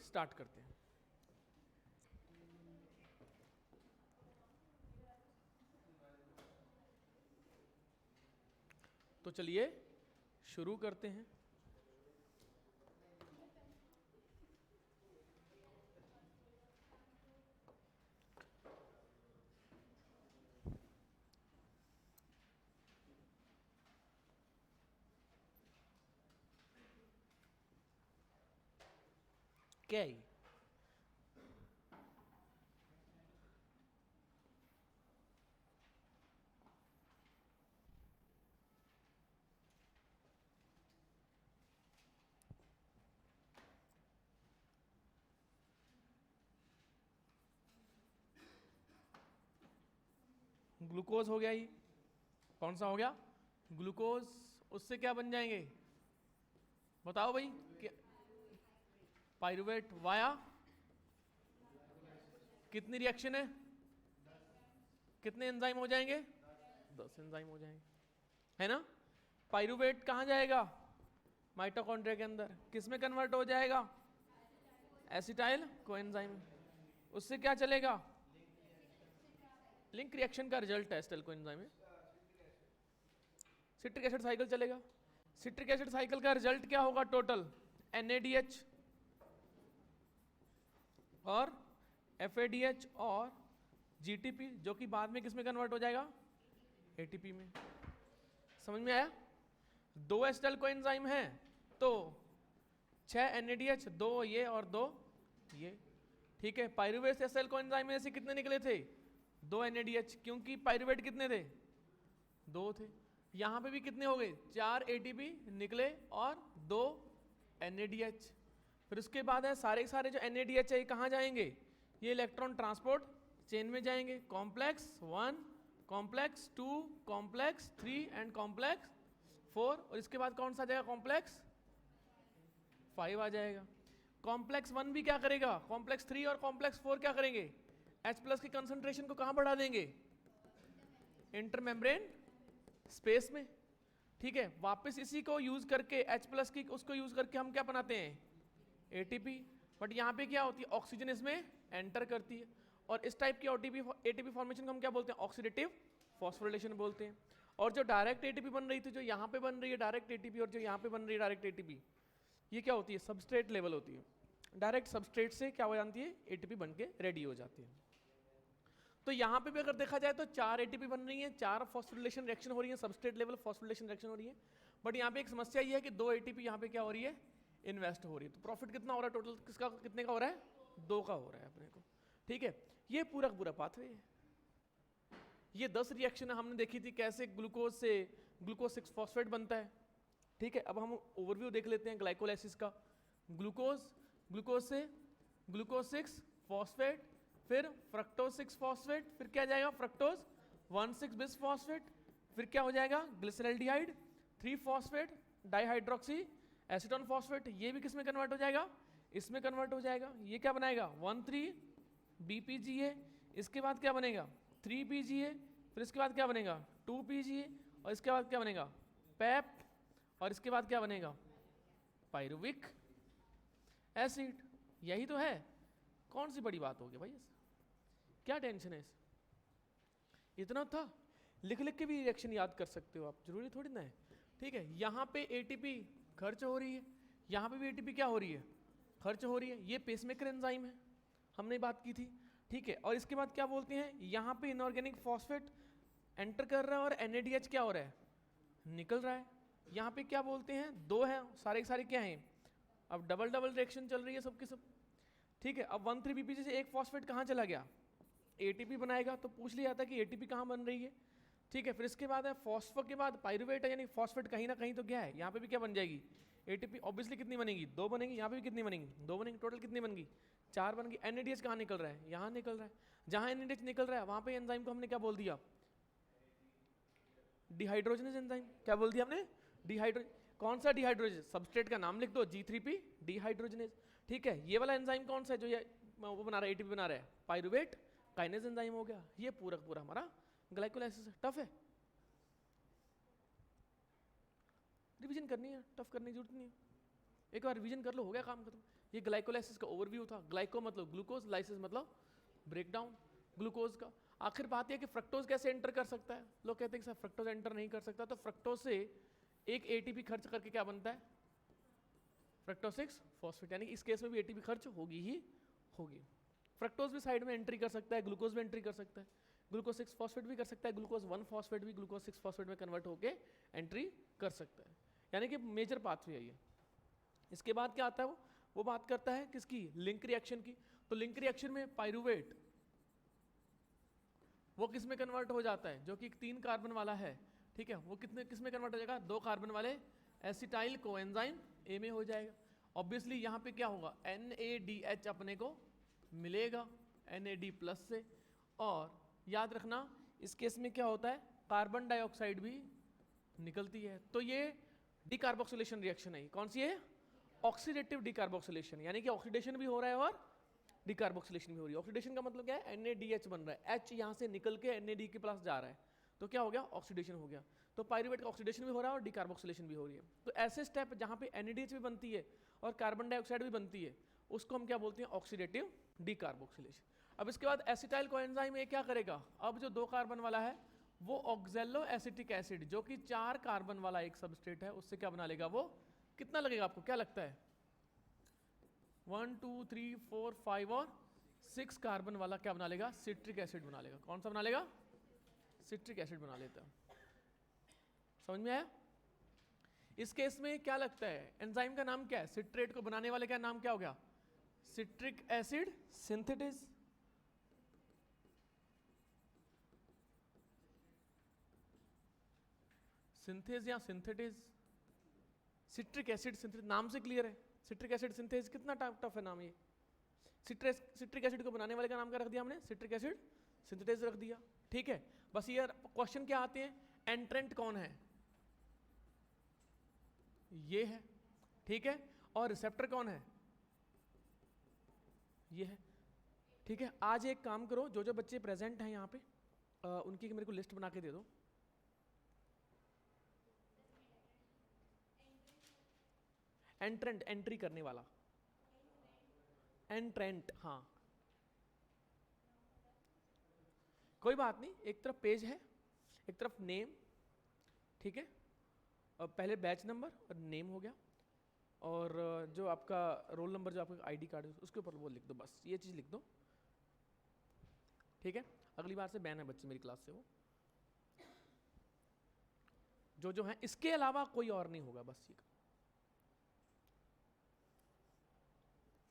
Start करते हैं। तो चलिए शुरू करते हैं। क्या है ये? ग्लूकोज हो गया, ये कौन सा हो गया? ग्लूकोज। उससे क्या बन जाएंगे बताओ भाई? पाइरुवेट वाया कितनी रिएक्शन है? कितने एंजाइम हो जाएंगे? 10 एंजाइम हो जाएंगे, है ना। पाइरुवेट कहाँ जाएगा? माइटोकॉन्ड्रिया के अंदर। किस में कन्वर्ट हो जाएगा? Acetyl coenzyme. उससे क्या चलेगा? लिंक रिएक्शन का रिजल्ट है एसिटाइल कोएंजाइम में। सिट्रिक एसिड साइकिल चलेगा। सिट्रिक एसिड साइकिल का रिजल्ट क्या होगा? टोटल NADH और FADH और GTP, जो कि बाद में किस में कन्वर्ट हो जाएगा? ATP में। समझ में आया? 2 एसिटाइल कोएंजाइम है तो 6 NADH, 2 ये और 2 ये, ठीक है। पाइरुवेट एसिटाइल कोएंजाइम में से कितने निकले थे? 2 NADH, क्योंकि पाइरुवेट कितने थे? 2 थे। यहां पे भी कितने हो गए? 4 ATP निकले और 2 NADH। फिर उसके बाद है सारे सारे जो NADH है ये कहाँ जाएंगे? ये इलेक्ट्रॉन ट्रांसपोर्ट चेन में जाएंगे। Complex 1, complex 2, complex 3 and complex 4। और इसके बाद कौन सा आ जाएगा? कॉम्प्लेक्स 5 आ जाएगा। कॉम्प्लेक्स 1 भी क्या करेगा? कॉम्प्लेक्स 3 और कॉम्प्लेक्स 4 क्या करेंगे? H+ की कंसंट्रेशन को कहाँ बढ़ा देंगे? इंटरमेम्ब्रेन स्पेस में, ठीक है। वापस इसी को यूज करके H+ की उसको यूज करके हम क्या बनाते हैं? ATP। बट यहाँ पे क्या होती है? ऑक्सीजन इसमें एंटर करती है और इस टाइप की ATP फॉर्मेशन को हम क्या बोलते हैं? ऑक्सीडेटिव फॉस्फोरिलेशन बोलते हैं। और जो डायरेक्ट ATP बन रही थी, जो यहाँ पे बन रही है डायरेक्ट ATP और जो यहाँ पे बन रही है डायरेक्ट ATP, ये क्या होती है? सबस्ट्रेट लेवल होती है। डायरेक्ट सबस्ट्रेट से क्या हो जाती है? ATP बन के रेडी हो जाती है। तो यहाँ पे भी अगर देखा जाए तो 4 ATP बन रही है, 4 फॉस्फोरिलेशन रिएक्शन हो रही है, सबस्ट्रेट लेवल फॉस्फोरिलेशन रिएक्शन हो रही है। बट यहाँ पे एक समस्या ये है कि 2 ATP यहाँ पे क्या हो रही है? इन्वेस्ट हो रही है। तो प्रॉफिट कितना हो रहा है टोटल? किसका कितने का हो रहा है? 2 का हो रहा है अपने को, ठीक है। ये पूरा पूरा पाथवे है। ये 10 रिएक्शन हमने देखी थी कैसे ग्लूकोज से ग्लूकोज 6 फॉस्फेट बनता है, ठीक है। अब हम ओवरव्यू देख लेते हैं ग्लाइकोलाइसिस का। ग्लूकोज से ग्लूकोज 6 फॉस्फेट, फिर फ्रक्टोज 6 फॉस्फेट, फिर क्या जाएगा? फ्रक्टोज 1,6 बिस फॉस्फेट, फिर क्या हो जाएगा? Glyceraldehyde 3 phosphate dihydroxy acetone phosphate. ये भी किस में कन्वर्ट हो जाएगा? इसमें कन्वर्ट हो जाएगा। ये क्या बनाएगा? 1,3 BPGA। इसके बाद क्या बनेगा? 3 PGA। फिर इसके बाद क्या बनेगा? 2 PGA। और इसके बाद क्या बनेगा? पैप। और इसके बाद क्या बनेगा? Pyruvic acid. यही तो है। कौन सी बड़ी बात होगी भाई? क्या टेंशन है इस? इतना था, लिख लिख के भी रिएक्शन याद कर सकते हो आप, जरूरी थोड़ी ना है, ठीक है। यहाँ पे ATP खर्च हो रही है, यहाँ पे भी ATP क्या हो रही है? खर्च हो रही है। ये पेसमेकर एंजाइम है, हमने बात की थी, ठीक है। और इसके बाद क्या बोलते हैं? यहाँ पे इनऑर्गेनिक फॉस्फेट एंटर कर रहा है और NADH क्या हो रहा है? निकल रहा है। यहाँ पे क्या बोलते हैं? 2 हैं, सारे के सारे क्या हैं? अब डबल डबल रिएक्शन चल रही है सबके सब, ठीक है। अब 1,3 BPG से एक फॉस्फेट कहाँ चला गया? ATP बनाएगा। तो पूछ लिया था कि ATP कहाँ बन रही है, ठीक है। फिर इसके बाद है फॉस्फो के बाद पाइरुवेट है, यानी फॉस्फेट कहीं ना कहीं तो क्या है? यहाँ पे भी क्या बन जाएगी? ATP। ऑब्वियसली कितनी बनेगी? 2 बनेगी। यहाँ पे भी कितनी बनेगी? 2 बनेगी। टोटल कितनी बन गई? 4 बन गई। NADH कहाँ निकल रहा है? यहाँ निकल रहा है। जहाँ NADH निकल रहा है वहाँ पे एंजाइम को हमने क्या बोल दिया? Dehydrogenase enzyme. क्या बोल दिया हमने? डिहाइड्रो। कौन सा डिहाइड्रोजनेज? सबस्ट्रेट का नाम लिख दो, G3P डिहाइड्रोजनेज, ठीक है। ये वाला एंजाइम कौन सा है जो ये वो बना रहा है? ATP बना रहा है, पाइरुवेट काइनेज एंजाइम हो गया। ये पूरा पूरा हमारा ग्लाइकोलाइसिस। टफ है, रिवीजन करनी है, टफ करने की जरूरत नहीं है। एक बार रिवीजन कर लो, हो गया काम खत्म। ये ग्लाइकोलाइसिस का ओवरव्यू था। ग्लाइको मतलब ग्लूकोज, लाइसिस मतलब ब्रेकडाउन ग्लूकोज का। आखिर बात यह कि फ्रक्टोज कैसे एंटर कर सकता है। लोग कहते हैं कि सर फ्रक्टोज एंटर नहीं कर सकता, तो फ्रक्टोज से एक एटीपी खर्च करके क्या बनता है, फ्रक्टोज 6 फॉस्फेट, यानी इस केस में भी एटीपी खर्च होगी ही होगी। फ्रक्टोज भी साइड में एंट्री कर सकता है, ग्लूकोज भी एंट्री कर सकता है, ग्लूकोज 6 फॉस्फेट भी कर सकता है, ग्लूकोज 1 फॉस्फेट भी ग्लूकोज 6 फॉस्फेट में कन्वर्ट होकर एंट्री कर सकता है, यानी कि मेजर पाथवे है ये। इसके बाद क्या आता है, वो बात करता है किसकी, लिंक रिएक्शन की। तो लिंक रिएक्शन में पाइरूवेट वो किस में कन्वर्ट हो जाता है, जो कि 3 कार्बन वाला है, ठीक है, वो किस में कन्वर्ट हो जाएगा, 2 कार्बन वाले एसिटाइल कोएंजाइम ए में हो जाएगा। ऑब्वियसली यहाँ पे क्या होगा, NADH अपने को मिलेगा NAD प्लस से, और याद रखना इस केस में क्या होता है, कार्बन डाइऑक्साइड भी निकलती है। तो ये डिकार्बोक्सिलेशन रिएक्शन है। कौन सी है, ऑक्सीडेटिव डिकार्बोक्सिलेशन, यानी कि ऑक्सीडेशन भी हो रहा है और डिकार्बोक्सिलेशन भी हो रही है। ऑक्सीडेशन का मतलब क्या है, NADH बन रहा है, H यहाँ से निकल के NAD के पास जा रहा है, तो क्या हो गया, ऑक्सीडेशन हो गया। तो पाइरूवेट का ऑक्सीडेशन भी हो रहा है और डिकार्बोक्सिलेशन भी हो रही है। तो ऐसे स्टेप जहाँ पे NADH भी बनती है और कार्बन डाइऑक्साइड भी बनती है, उसको हम क्या बोलते हैं, ऑक्सीडेटिव डिकार्बोक्सिलेशन। अब इसके बाद एसिटाइल कोएंजाइम ये क्या करेगा, अब जो 2 कार्बन वाला है वो ऑक्जेलो एसिटिक एसिड, जो कि 4 कार्बन वाला एक सबस्ट्रेट है, उससे क्या बना लेगा, वो कितना लगेगा आपको क्या लगता है, 1 2 3 4 5 और 6 कार्बन वाला क्या बना लेगा, सिट्रिक एसिड बना लेगा। कौन सा बना लेगा, सिट्रिक एसिड बना लेता है। समझ में आया। इस केस में क्या लगता है, एंजाइम का नाम क्या है, सिट्रेट को बनाने वाले का नाम क्या हो गया, सिट्रिक एसिड सिंथेटेज। सिंथेज या सिंथेटेज, सिट्रिक एसिड सिंथेटेज, नाम से क्लियर है। सिट्रिक एसिड सिंथेज कितना टफ है नाम ये। सिट्रिक एसिड को बनाने वाले का नाम क्या रख दिया हमने, सिट्रिक एसिड सिंथेटेज रख दिया, ठीक है। बस ये क्वेश्चन क्या आते हैं, एंट्रेंट कौन है, ये है, ठीक है, और रिसेप्टर कौन है, ये है, ठीक है। आज एक काम करो, जो जो बच्चे प्रेजेंट हैं यहाँ पे उनकी मेरे को लिस्ट बना के दे दो। एंट्रेंट, एंट्री करने वाला, एंट्रेंट, हाँ कोई बात नहीं, एक तरफ पेज है, एक तरफ नेम, ठीक है, पहले बैच नंबर और नेम हो गया, और जो आपका रोल नंबर, जो आपका आईडी कार्ड है उसके ऊपर वो लिख दो, बस ये चीज़ लिख दो, ठीक है। अगली बार से बैन है बच्चे मेरी क्लास से, वो जो है, इसके अलावा कोई और नहीं होगा, बस ये,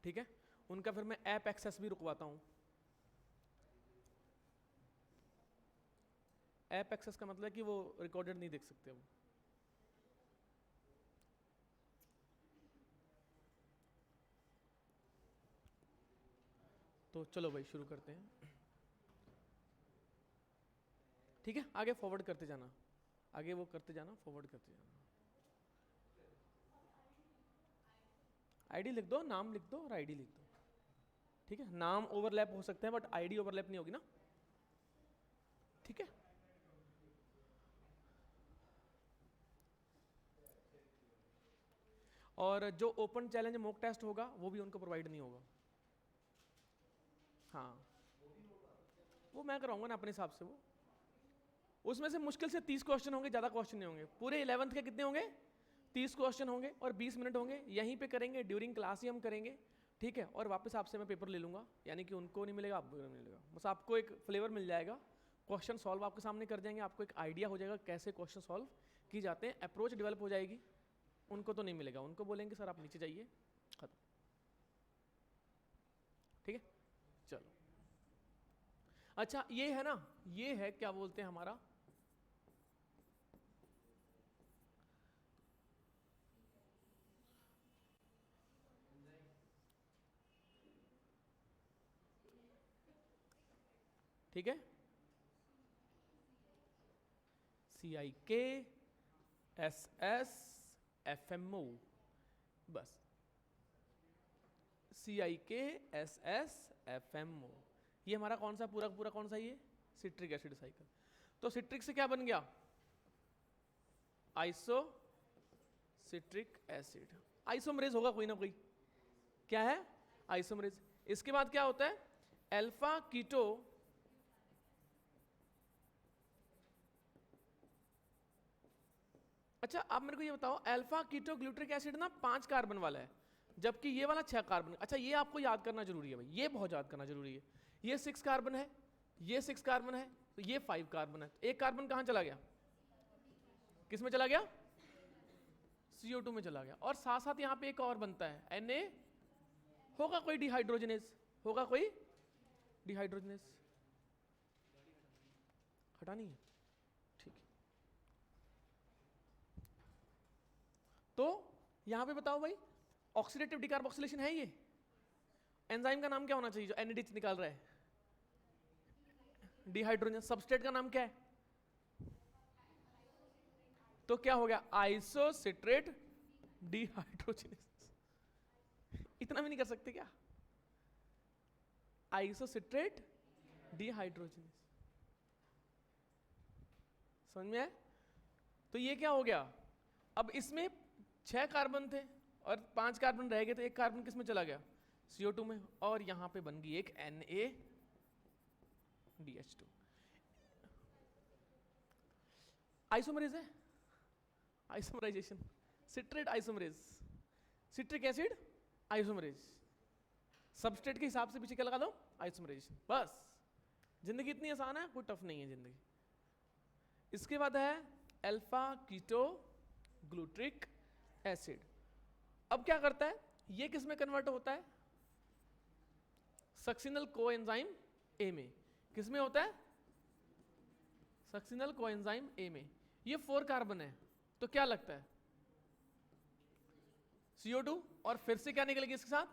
ठीक है। उनका फिर मैं ऐप एक्सेस भी रुकवाता हूँ। ऐप एक्सेस का मतलब है कि वो रिकॉर्डेड नहीं देख सकते वो। तो चलो भाई शुरू करते हैं, ठीक है। आगे फॉरवर्ड करते जाना, आगे वो करते जाना, फॉरवर्ड करते जाना। आईडी लिख दो, नाम लिख दो और आईडी लिख दो, ठीक है। नाम ओवरलैप हो सकते हैं बट आईडी ओवरलैप नहीं होगी ना, ठीक है। और जो ओपन चैलेंज मॉक टेस्ट होगा वो भी उनको प्रोवाइड नहीं होगा, हाँ वो मैं कराऊंगा ना अपने हिसाब से। वो उसमें से मुश्किल से 30 क्वेश्चन होंगे, ज़्यादा क्वेश्चन नहीं होंगे। पूरे 11th के कितने होंगे, 30 क्वेश्चन होंगे और 20 मिनट होंगे, यहीं पे करेंगे, ड्यूरिंग क्लास ही हम करेंगे, ठीक है। और वापस आपसे मैं पेपर ले लूँगा, यानी कि उनको नहीं मिलेगा, आपको नहीं मिलेगा, बस आपको एक फ्लेवर मिल जाएगा। क्वेश्चन सॉल्व आपके सामने कर जाएंगे, आपको एक आइडिया हो जाएगा कैसे क्वेश्चन सॉल्व की जाते हैं, अप्रोच डेवलप हो जाएगी। उनको तो नहीं मिलेगा, उनको बोलेंगे सर आप नीचे जाइए, खत्म, ठीक है। चलो अच्छा, ये है ना, ये है क्या बोलते हैं हमारा ठीक है, CIKSSFMO, बस CIKSSFMO, ये हमारा कौन सा पूरा पूरा कौन सा, ये सिट्रिक एसिड साइकिल। तो सिट्रिक से क्या बन गया, आइसो सिट्रिक एसिड। आइसोमरेज होगा कोई ना कोई, क्या है, आइसोमरेज। इसके बाद क्या होता है, अल्फा कीटो अच्छा आप मेरे को ये बताओ, अल्फा कीटो ग्लूट्रिक एसिड ना 5 कार्बन वाला है, जबकि ये वाला 6 कार्बन। अच्छा ये आपको याद करना जरूरी है भाई, ये बहुत याद करना जरूरी है। ये 6 कार्बन है, ये 6 कार्बन है, तो ये 5 कार्बन है। एक कार्बन कहां चला गया, किस में चला गया, CO2 में चला गया। और साथ साथ यहां पे एक और बनता है Na, होगा कोई डिहाइड्रोजनेस, होगा कोई डिहाइड्रोजनेस, हटानी है, ठीक है। तो यहां पे बताओ भाई, ऑक्सीडेटिव डिकार्बोक्सिलेशन है ये, एंजाइम का नाम क्या होना चाहिए जो NADH निकाल रहा है, डिहाइड्रोजन। सबस्ट्रेट का नाम क्या है, तो क्या हो गया, आइसोसिट्रेट डिहाइड्रोजनेस। इतना भी नहीं कर सकते क्या, आइसोसिट्रेट डिहाइड्रोजनेस, समझ में आया? तो ये क्या हो गया, अब इसमें 6 कार्बन थे और 5 कार्बन रह गए, तो एक कार्बन किस में चला गया, CO2 में, और यहां पे बन गई एक NaDH2। आइसोमरेज है, isomerization, citrate isomerase, citric acid isomerase, substrate के हिसाब से पीछे क्या लगा दो, आइसोमराइजेशन। बस जिंदगी इतनी आसान है, कोई टफ नहीं है जिंदगी। इसके बाद है अल्फा कीटो ग्लूट्रिक एसिड। अब क्या करता है, ये किस में कन्वर्ट होता है, सक्सिनल कोएंजाइम ए में। किस में होता है, सक्सिनल कोएंजाइम ए में। ये 4 कार्बन है, तो क्या लगता है, CO2, और फिर से क्या निकलेगी इसके साथ,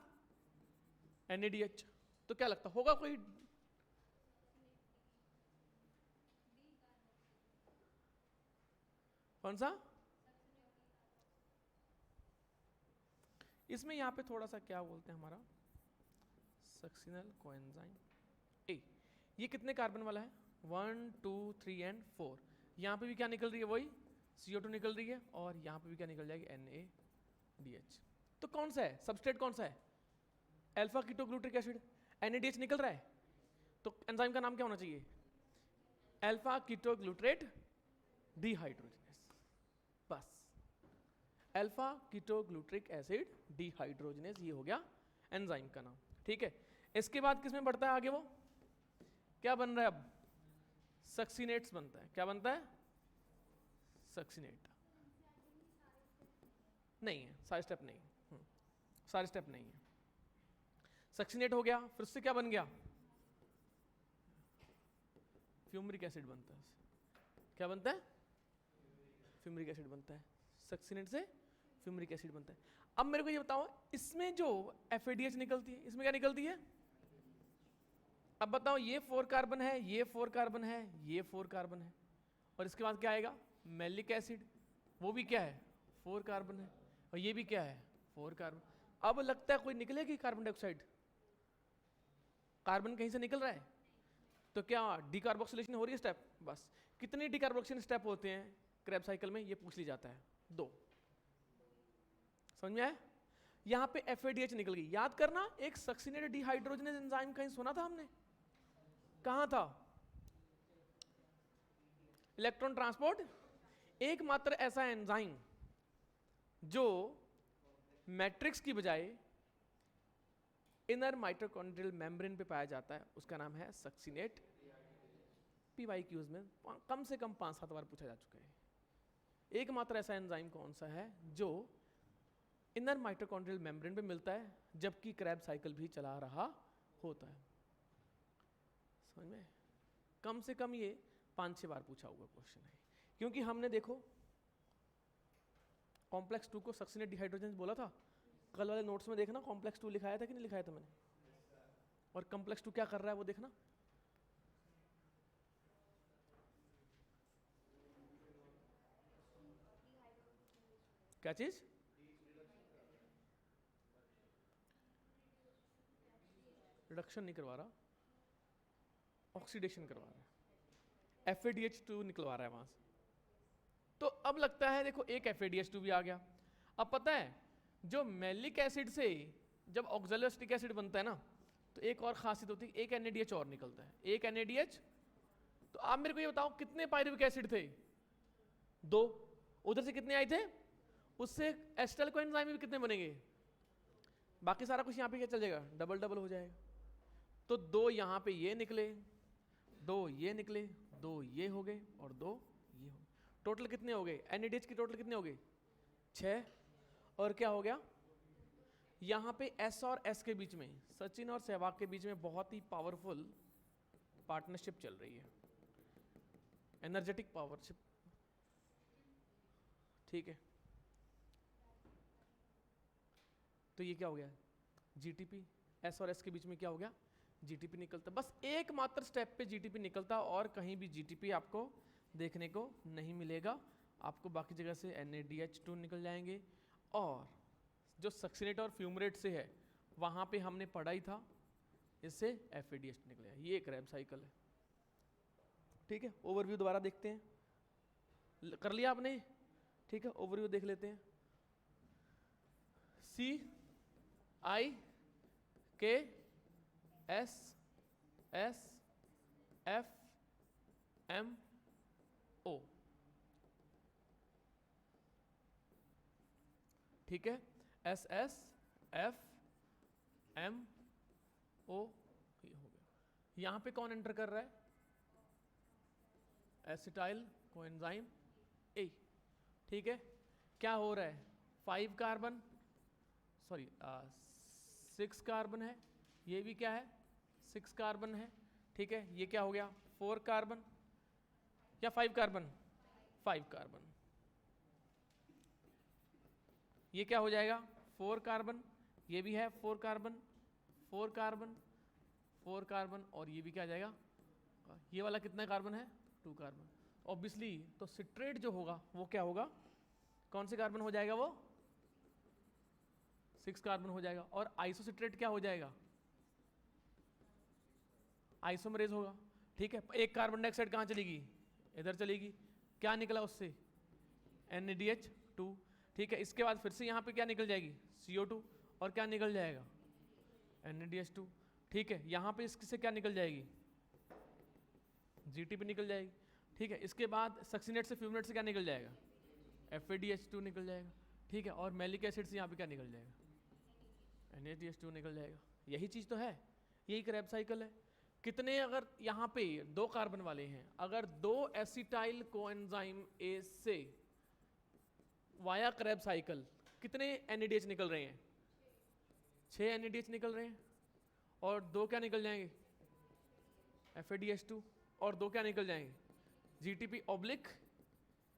NaDH। तो क्या लगता होगा कोई, कौन सा, इसमें यहां पे थोड़ा सा क्या बोलते हैं हमारा, सक्सिनल कोएंजाइम ए। ये कितने कार्बन वाला है, 1 2 3 एंड 4। यहां पे भी क्या निकल रही है, वही CO2 निकल रही है, और यहां पे भी क्या निकल जाएगी, NaDH। तो कौन सा है सबस्ट्रेट, कौन सा है, अल्फा कीटो ग्लूट्रिक एसिड, NaDH निकल रहा है, तो एंजाइम का नाम क्या होना चाहिए, अल्फा कीटो ग्लूट्रेट डिहाइड्रोजनेस। बस अल्फा कीटो ग्लूट्रिक एसिड डिहाइड्रोजनेस, ये हो गया एंजाइम का नाम, ठीक है। इसके बाद किसमें बढ़ता है आगे, वो क्या बन रहा है अब, सक्सीनेट्स बनता है। क्या बनता है, सक्सीनेट। नहीं है, सारे स्टेप नहीं, सारे स्टेप नहीं है। सक्सीनेट हो गया, फिर उससे क्या बन गया, फ्यूमरिक एसिड बनता है। क्या बनता है, फ्यूमरिक एसिड बनता है, सक्सीनेट से फ्यूमरिक एसिड बनता है। अब मेरे को ये बताओ, इसमें जो FADH निकलती है, इसमें क्या निकलती है, अब बताओ, ये 4 कार्बन है, ये 4 कार्बन है, ये 4 कार्बन है, और इसके बाद क्या आएगा, मैलिक एसिड, वो भी क्या है, 4 कार्बन है, और ये भी क्या है, 4 कार्बन। अब लगता है कोई निकलेगी कार्बन डाइऑक्साइड, कार्बन कहीं से निकल रहा है, तो क्या डिकार्बोक्सिलेशन हो रही है स्टेप। बस कितने डिकार्बोक्सिलेशन स्टेप होते हैं क्रैब साइकिल में, ये पूछ ली जाता है, 2। समझ में आया? यहां पे FADH निकल गई। याद करना, एक सक्सिनेटेड डिहाइड्रोजनेस एंजाइम कहीं सुना था हमने, कहां था, इलेक्ट्रॉन ट्रांसपोर्ट। एकमात्र ऐसा एंजाइम जो मैट्रिक्स की बजाय इनर माइटोकॉन्ड्रियल मेम्ब्रेन पे पाया जाता है, उसका नाम है सक्सिनेट। PYQs में कम से कम 5-7 बार पूछा जा चुका है। एकमात्र ऐसा एंजाइम कौन सा है जो इनर माइटोकॉन्ड्रियल मेम्ब्रेन पे मिलता है, जबकि क्रैब साइकिल भी चला रहा होता है। समझ में? कम से कम ये 5-6 बार पूछा हुआ क्वेश्चन है, क्योंकि हमने देखो कॉम्प्लेक्स 2 को सक्सिनेट डिहाइड्रोजन बोला था। कल वाले नोट्स में देखना, कॉम्प्लेक्स 2 लिखाया था कि नहीं लिखाया था मैंने, और कॉम्प्लेक्स 2 क्या कर रहा है वो देखना। क्या चीज? रिडक्शन नहीं करवा रहा, ऑक्सीडेशन करवा रहा है, FADH2 निकलवा रहा है वहां से। तो अब लगता है देखो, एक FADH2 भी आ गया। अब पता है जो मैलिक एसिड से जब ऑक्सैलिक एसिड बनता है ना तो एक और खासियत होती है, एक NADH और निकलता है, एक NADH। तो आप मेरे को ये बताओ कितने पायरुविक एसिड थे? 2। उधर से कितने आए थे? उससे एसिटाइल कोएंजाइम भी कितने बनेंगे? बाकी सारा कुछ यहाँ पे क्या चल जाएगा? डबल डबल हो जाएगा। तो 2 यहाँ पे ये निकले, 2 ये निकले, 2 ये हो गए और 2 ये हो गए। टोटल कितने हो गए? NADH की टोटल कितने हो गए? 6। और क्या हो गया यहाँ पे? S और S के बीच में, सचिन और सहवाग के बीच में बहुत ही पावरफुल पार्टनरशिप चल रही है, एनर्जेटिक पावरशिप। ठीक है, तो ये क्या हो गया? GTP। S और S के बीच में क्या हो गया? GTP निकलता। बस एकमात्र स्टेप पे GTP निकलता और कहीं भी GTP आपको देखने को नहीं मिलेगा। आपको बाकी जगह से NADH2 निकल जाएंगे। और जो सक्सिनेट और फ्यूमरेट से है वहाँ पे हमने पढ़ा ही था, इससे FADH निकलेगा। ये एक रैब साइकिल है। ठीक है, ओवरव्यू दोबारा देखते हैं, कर लिया आपने? ठीक है, ओवरव्यू देख लेते हैं। CIKSSFMO। ठीक है, SSFMO ये हो गया। यहाँ पे कौन एंटर कर रहा है? Acetyl coenzyme A। ठीक है, क्या हो रहा है? 5 कार्बन, सॉरी 6 कार्बन है, ये भी क्या है? 6 कार्बन है। ठीक है, ये क्या हो गया? 4 कार्बन या 5 कार्बन? 5 कार्बन। ये क्या हो जाएगा? 4 कार्बन, ये भी है 4 कार्बन, 4 कार्बन, 4 कार्बन, और ये भी क्या आ जाएगा? ये वाला कितना कार्बन है? 2 कार्बन। ऑब्वियसली तो सिट्रेट जो होगा वो क्या होगा? कौन से कार्बन हो जाएगा? वो 6 कार्बन हो जाएगा। और आइसोसिट्रेट क्या हो जाएगा? आइसोमरेज होगा। ठीक है, एक कार्बन डाइऑक्साइड कहाँ चलेगी? इधर चलेगी। क्या निकला उससे? NADH2। ठीक है, इसके बाद फिर से यहाँ पे क्या निकल जाएगी? CO2। और क्या निकल जाएगा? NADH2। ठीक है, यहाँ पे इससे क्या निकल जाएगी? GTP निकल जाएगी। ठीक है, इसके बाद सक्सिनेट से फ्यूमनेट से क्या निकल जाएगा? FADH2 निकल जाएगा। ठीक है, और मैलिक एसिड से यहाँ पे क्या निकल जाएगा? NADH2 निकल जाएगा। यही चीज़ तो है, यही क्रैब साइकिल है। कितने, अगर यहाँ पे 2 कार्बन वाले हैं, अगर 2 एसिटाइल कोएंजाइम A से वाया क्रैब साइकिल कितने NADH निकल रहे हैं? 6 NADH निकल रहे हैं। और 2 क्या निकल जाएंगे? FADH2। और 2 क्या निकल जाएंगे? GTP oblique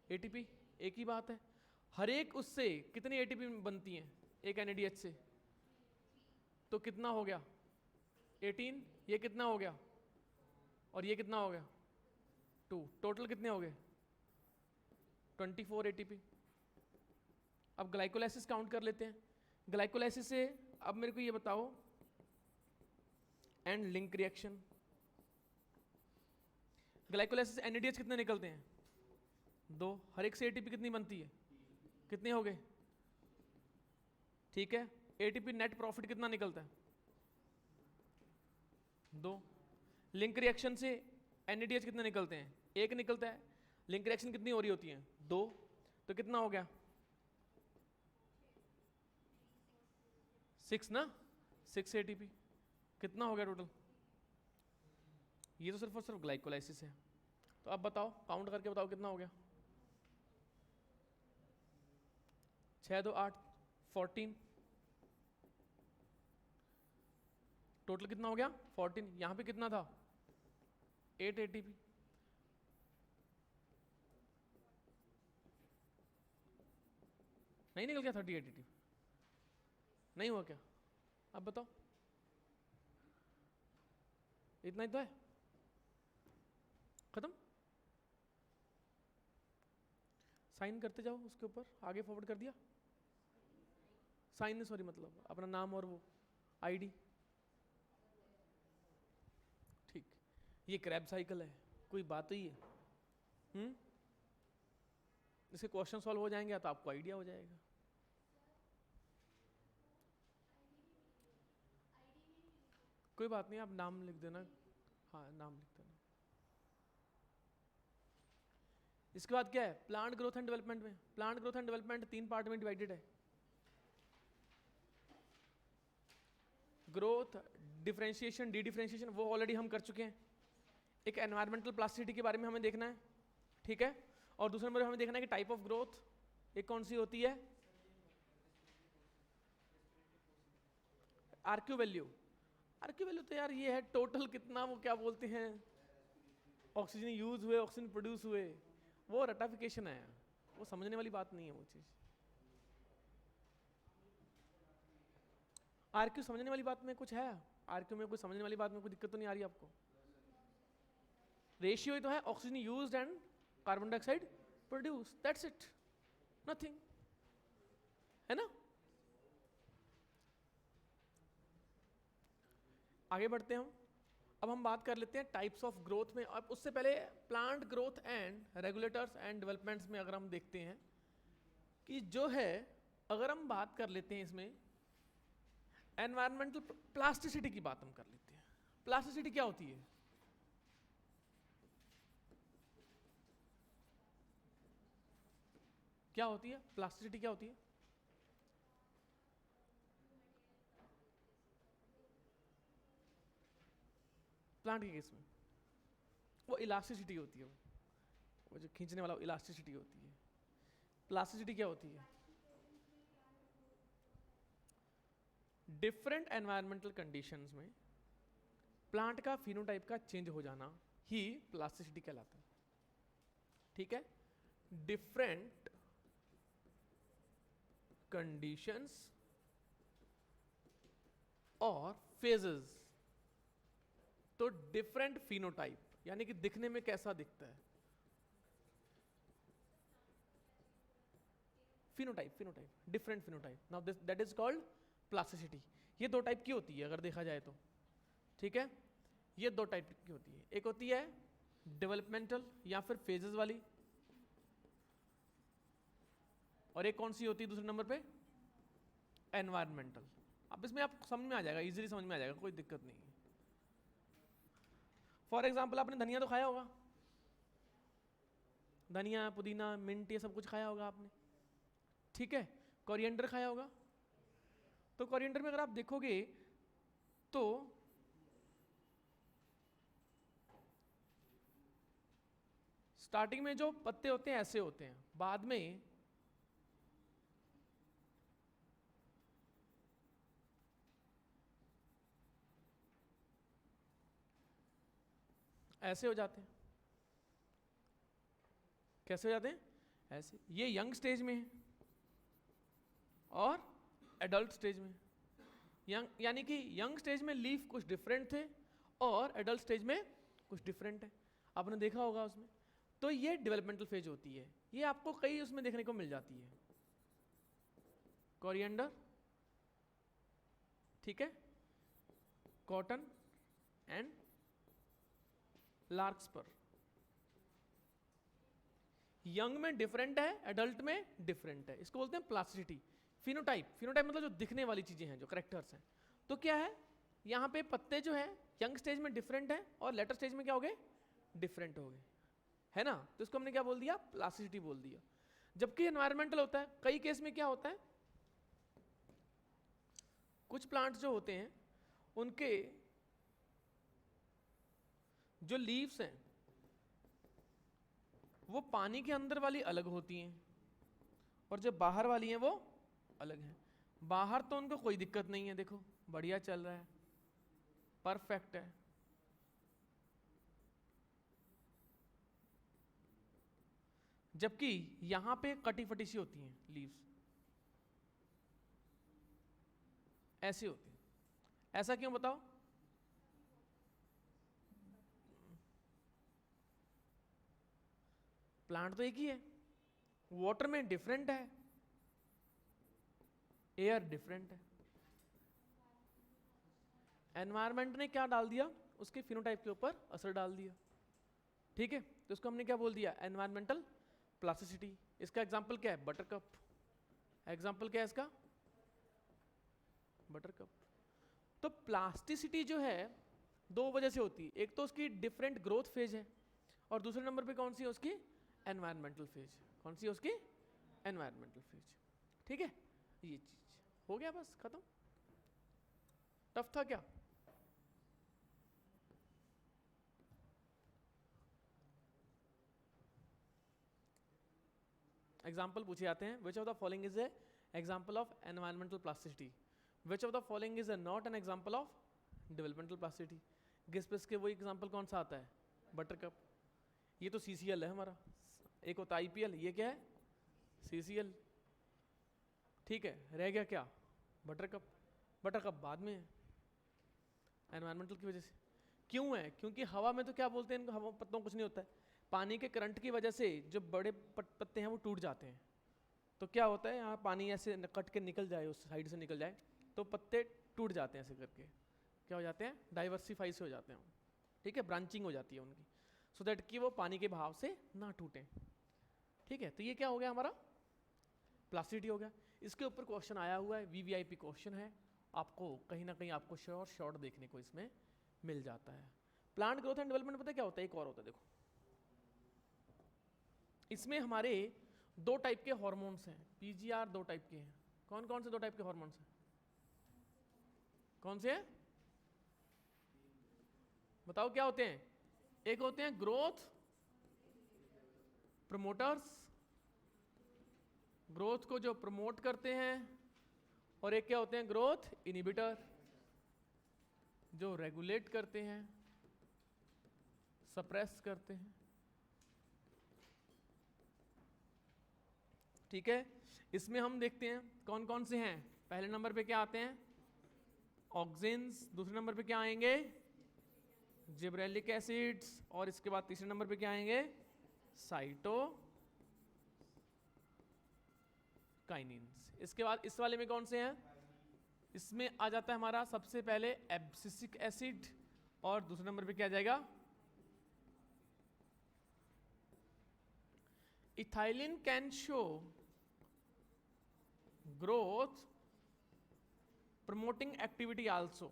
ATP। एक ही बात है। हर एक उससे कितनी ATP बनती हैं? एक NADH से तो कितना हो गया? 18। ये कितना हो गया? और ये कितना हो गया? 2। टोटल कितने हो गए? 24 ATP। अब ग्लाइकोलाइसिस काउंट कर लेते हैं। ग्लाइकोलाइसिस से अब मेरे को ये बताओ, एंड लिंक रिएक्शन। ग्लाइकोलाइसिस से NADH कितने निकलते हैं? 2। हर एक से ATP कितनी बनती है? कितने हो गए? ठीक है, ATP नेट प्रॉफिट कितना निकलता है? 2। लिंक रिएक्शन से NADH कितने निकलते हैं? 1 निकलता है। लिंक रिएक्शन कितनी हो रही होती है? 2। तो कितना हो गया? 6 ना, 6 ATP। कितना हो गया टोटल? ये तो सिर्फ और सिर्फ ग्लाइकोलाइसिस है। तो अब बताओ, काउंट करके बताओ कितना हो गया? 6 2 8 14। टोटल कितना हो गया? 14। यहाँ पे कितना था? 8 ATP। नहीं निकल गया 30 ATP? नहीं हुआ क्या? अब बताओ, इतना ही तो है, खत्म। साइन करते जाओ उसके ऊपर, आगे फॉरवर्ड कर दिया। साइन नहीं, सॉरी, मतलब अपना नाम और वो ID। ठीक, ये क्रैब साइकिल है, कोई बात ही है। इसके क्वेश्चन सॉल्व हो जाएंगे तो आपको आइडिया हो जाएगा। कोई बात नहीं, आप नाम लिख देना, हाँ नाम लिख देना। इसके बाद क्या है, प्लांट ग्रोथ एंड डेवलपमेंट में, plant growth and development 3 part में डिवाइडेड है। ग्रोथ, डिफरेंशिएशन, डी डिफरेंशिएशन वो ऑलरेडी हम कर चुके हैं। एक एनवायरमेंटल प्लास्टिसिटी के बारे में हमें देखना है, ठीक है। और दूसरे नंबर हमें देखना है कि टाइप ऑफ ग्रोथ एक कौन सी होती है, आरक्यू वैल्यू। आरक्यू वैल्यू तो यार ये है टोटल कितना वो क्या बोलते हैं, ऑक्सीजन यूज हुए, ऑक्सीजन प्रोड्यूस हुए, वो रटाफिकेशन है, वो समझने वाली बात नहीं है वो चीज। आरक्यू समझने वाली बात में कुछ है, आरक्यू में कुछ समझने वाली बात में कोई दिक्कत तो नहीं आ रही आपको? रेशियो ही तो है, oxygen used and carbon dioxide produce, that's it, nothing, है ना। आगे बढ़ते हैं हम। अब हम बात कर लेते हैं टाइप्स ऑफ ग्रोथ में। अब उससे पहले plant growth and regulators and developments में अगर हम देखते हैं कि जो है, अगर हम बात कर लेते हैं इसमें एनवायरमेंटल प्लास्टिसिटी की बात हम कर लेते हैं। प्लास्टिसिटी क्या होती है? क्या होती है प्लास्टिसिटी, क्या होती है? प्लांट के केस में वो इलास्टिसिटी होती है, वो जो खींचने वाला इलास्टिसिटी होती है। प्लास्टिसिटी क्या होती है? डिफरेंट एनवायरमेंटल कंडीशंस में प्लांट का फिनोटाइप का चेंज हो जाना ही प्लास्टिसिटी कहलाता है, ठीक है। डिफरेंट कंडीशंस और फेजेस, तो डिफरेंट फिनोटाइप यानी कि दिखने में कैसा दिखता है, phenotype, phenotype different phenotype, now this that is called plasticity. ये 2 टाइप की होती है अगर देखा जाए तो, ठीक है। ये 2 टाइप की होती है, एक होती है डेवलपमेंटल या फिर फेजेस वाली, और एक कौन सी होती है दूसरे नंबर पे, एनवायरमेंटल। अब इसमें आप समझ में आ जाएगा, इजीली समझ में आ जाएगा, कोई दिक्कत नहीं है। फॉर एग्जाम्पल आपने धनिया तो खाया होगा, धनिया, पुदीना, मिंट, ये सब कुछ खाया होगा आपने, ठीक है। कोरिएंडर खाया होगा, तो कोरिएंडर में अगर आप देखोगे तो स्टार्टिंग में जो पत्ते होते हैं ऐसे होते हैं, बाद में ऐसे हो जाते हैं। कैसे हो जाते हैं? ऐसे। ये यंग स्टेज में है और एडल्ट स्टेज में। यंग यानी कि यंग स्टेज में लीफ कुछ डिफरेंट थे और एडल्ट स्टेज में कुछ डिफरेंट है, आपने देखा होगा उसमें। तो ये डेवलपमेंटल फेज होती है, ये आपको कई उसमें देखने को मिल जाती है। कोरिएंडर, ठीक है, कॉटन एंड लार्कस्पर। यंग में डिफरेंट है, एडल्ट में डिफरेंट है, इसको बोलते हैं प्लास्टिसिटी। फिनोटाइप, फिनोटाइप मतलब जो दिखने वाली चीजें हैं, जो करेक्टर्स हैं। तो क्या है, यहाँ पे पत्ते जो है यंग स्टेज में डिफरेंट है और लेटर स्टेज में क्या हो गए, डिफरेंट हो गए, है ना। तो इसको हमने क्या बोल दिया, प्लास्टिसिटी बोल दिया। जबकि एनवायरमेंटल होता है, कई केस में क्या होता है, कुछ प्लांट्स जो होते हैं उनके जो लीव्स हैं वो पानी के अंदर वाली अलग होती हैं और जो बाहर वाली हैं वो अलग हैं। बाहर तो उनको कोई दिक्कत नहीं है, देखो बढ़िया चल रहा है, परफेक्ट है। जबकि यहां पे कटी फटी सी होती हैं लीव्स, ऐसी होती है। ऐसा क्यों बताओ? प्लांट तो एक ही है, वाटर में डिफरेंट है, एयर डिफरेंट है। एनवायरनमेंट ने क्या डाल दिया, उसके फिनोटाइप के ऊपर असर डाल दिया, ठीक है। तो इसको हमने क्या बोल दिया, एनवायरमेंटल प्लास्टिसिटी। इसका एग्जांपल क्या है, बटरकप। एग्जांपल क्या है इसका, बटरकप। तो प्लास्टिसिटी जो है दो वजह से होती है, एक तो उसकी डिफरेंट ग्रोथ फेज है और दूसरे नंबर पे कौन सी है उसकी एनवायरमेंटल फेज। कौन सी है उसकी एनवायरमेंटल फेज। ठीक है, ये चीज हो गया, बस खत्म। टफ था क्या? एग्जाम्पल पूछे जाते हैं, which of the following is a example of environmental plasticity, which of the following is not an example of developmental plasticity. Guess पे इसके वही एग्जाम्पल कौन सा आता है? Buttercup. ये तो CCL है हमारा, एक होता है IPL, ये क्या है? CCL। ठीक है, रह गया क्या? Butter cup. बटर कप बाद में है, एनवायरमेंटल की वजह से। क्यों है? क्योंकि हवा में तो क्या बोलते हैं इनको, हवा पत्तों कुछ नहीं होता है, पानी के करंट की वजह से जो बड़े पत्ते हैं वो टूट जाते हैं। तो क्या होता है, यहाँ पानी ऐसे कट के निकल जाए, उस साइड से निकल जाए तो पत्ते टूट जाते हैं, ऐसे करके क्या हो जाते हैं? डाइवर्सिफाई से हो जाते हैं। ठीक है, ब्रांचिंग हो जाती है उनकी, सो दैट कि वो पानी के बहाव से ना टूटें। ठीक है, तो ये क्या हो गया हमारा? प्लास्टिसिटी हो गया। इसके ऊपर क्वेश्चन आया हुआ है, VVIP क्वेश्चन है, आपको कहीं ना कहीं आपको शॉर्ट देखने को इसमें मिल जाता है। प्लांट ग्रोथ एंड डेवलपमेंट पता है क्या होता है? एक और होता है, देखो इसमें हमारे दो टाइप के हार्मोन्स हैं, PGR दो टाइप के हैं। कौन कौन से दो टाइप के हार्मोन्स हैं? कौन से हैं? बताओ क्या होते हैं? एक होते हैं ग्रोथ प्रमोटर्स, ग्रोथ को जो प्रमोट करते हैं, और एक क्या होते हैं? ग्रोथ इनहिबिटर, जो रेगुलेट करते हैं, सप्रेस करते हैं। ठीक है, इसमें हम देखते हैं कौन कौन से हैं। पहले नंबर पे क्या आते हैं? ऑक्सिन्स। दूसरे नंबर पे क्या आएंगे? Gibberellic acids. और इसके बाद तीसरे नंबर पे क्या आएंगे? साइटोकाइनिन्स। इसके बाद इस वाले में कौन से हैं? इसमें आ जाता है हमारा सबसे पहले एब्सिसिक एसिड, और दूसरे नंबर पे क्या आ जाएगा? Ethylene can show growth promoting activity also,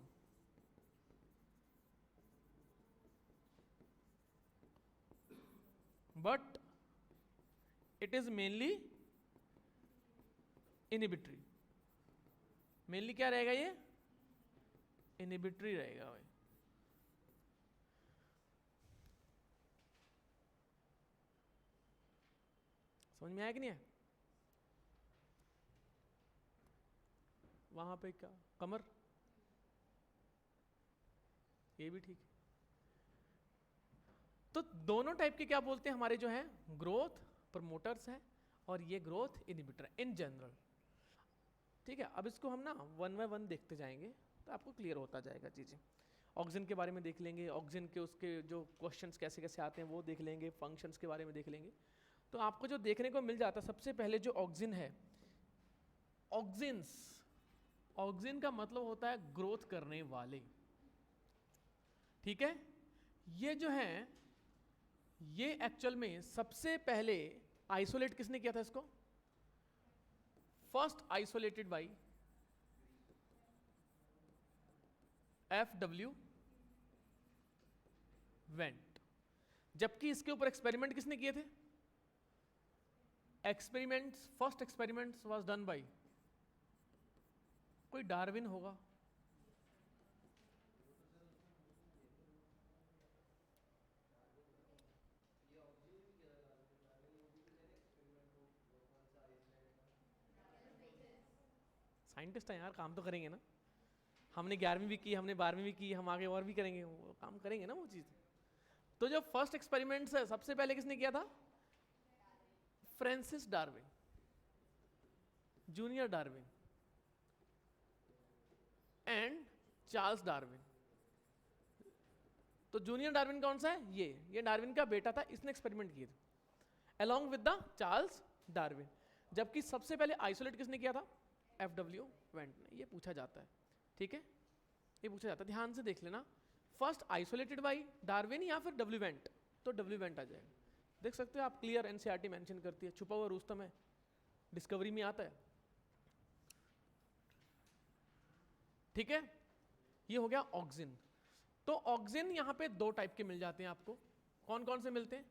but it is mainly inhibitory। Mainly क्या रहेगा? ये इनहिबिटरी रहेगा भाई। समझ में आया कि नहीं है? वहां पे क्या कमर, ये भी ठीक है। तो दोनों टाइप के क्या बोलते हैं हमारे जो हैं? ग्रोथ प्रमोटर्स हैं, और ये ग्रोथ इनहिबिटर इन जनरल। ठीक है, अब इसको हम ना 1 बाय 1 देखते जाएंगे तो आपको क्लियर होता जाएगा चीज़ें। ऑक्सीजन के बारे में देख लेंगे, ऑक्सीजन के उसके जो क्वेश्चंस कैसे कैसे आते हैं वो देख लेंगे, फंक्शंस के बारे में देख लेंगे। तो आपको जो देखने को मिल जाता है, सबसे पहले जो ऑक्सीजन है, ऑक्सिन्स, ऑक्सीजन का मतलब होता है ग्रोथ करने वाले। ठीक है, ये जो है ये एक्चुअल में सबसे पहले आइसोलेट किसने किया था इसको? First isolated by FW Went. जबकि इसके ऊपर एक्सपेरिमेंट किसने किए थे? Experiments, first experiments was done by कोई डार्विन होगा। साइंटिस्ट है यार, काम तो करेंगे ना। हमने 11वीं भी की, हमने 12वीं भी की, हम आगे और भी करेंगे, वो काम करेंगे ना वो चीज़। तो जो फर्स्ट एक्सपेरिमेंट्स है सबसे पहले किसने किया था? Francis Darwin, junior Darwin and Charles Darwin. तो जूनियर डार्विन कौन सा है? ये डार्विन का बेटा था, इसने एक्सपेरिमेंट किए थे along with the Charles Darwin. जबकि सबसे पहले आइसोलेट किसने किया था? FW वेंट ने। ये पूछा जाता है, ठीक है, ये पूछा जाता है, ध्यान से देख लेना। फर्स्ट आइसोलेटेड बाय डार्विन या फिर W वेंट, तो W वेंट आ जाएगा। देख सकते हो आप, क्लियर NCERT मेंशन करती है, छुपा हुआ रुस्तम है, डिस्कवरी में आता है। ठीक है, ये हो गया ऑक्सिन। तो ऑक्सिन यहाँ पे दो टाइप के मिल जाते हैं आपको। कौन कौन से मिलते हैं?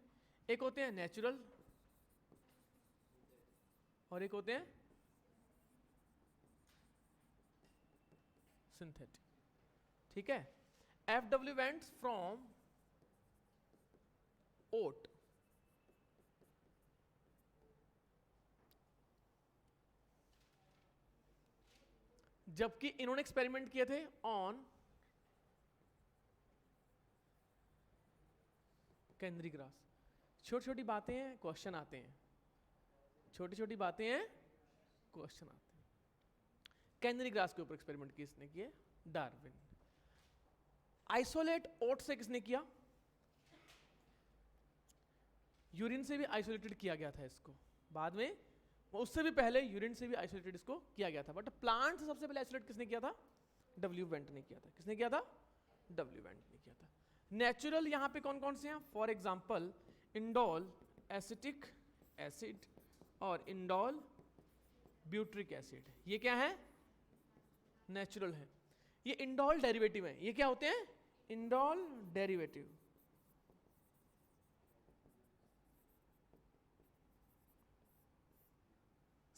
एक होते हैं नेचुरल और एक होते हैं सिंथेटिक। ठीक है, एफडब्ल्यूएंट्स फ्रॉम ओट, जबकि इन्होंने एक्सपेरिमेंट किए थे ऑन कैनरी ग्रास। छोटी छोटी बातें हैं, क्वेश्चन आते हैं, छोटी छोटी बातें हैं, क्वेश्चन आते हैं। कैनरी ग्रास के ऊपर एक्सपेरिमेंट किसने किए? डार्विन। आइसोलेट ओट से किसने किया? यूरिन से भी आइसोलेटेड किया गया था इसको, बाद में उससे भी पहले यूरिन से भी आइसोलेटेड इसको किया गया था, बट प्लांट से सबसे पहले आइसोलेट किसने किया था? डब्ल्यू वेंट ने किया था। किसने किया था? डब्ल्यू वेंट ने किया था। नेचुरल यहां पे कौन कौन से हैं? For example indole acetic acid और इंडोल ब्यूट्रिक एसिड। ये क्या है? नेचुरल है। ये इंडोल डेरिवेटिव है। ये क्या होते हैं? Indole derivative.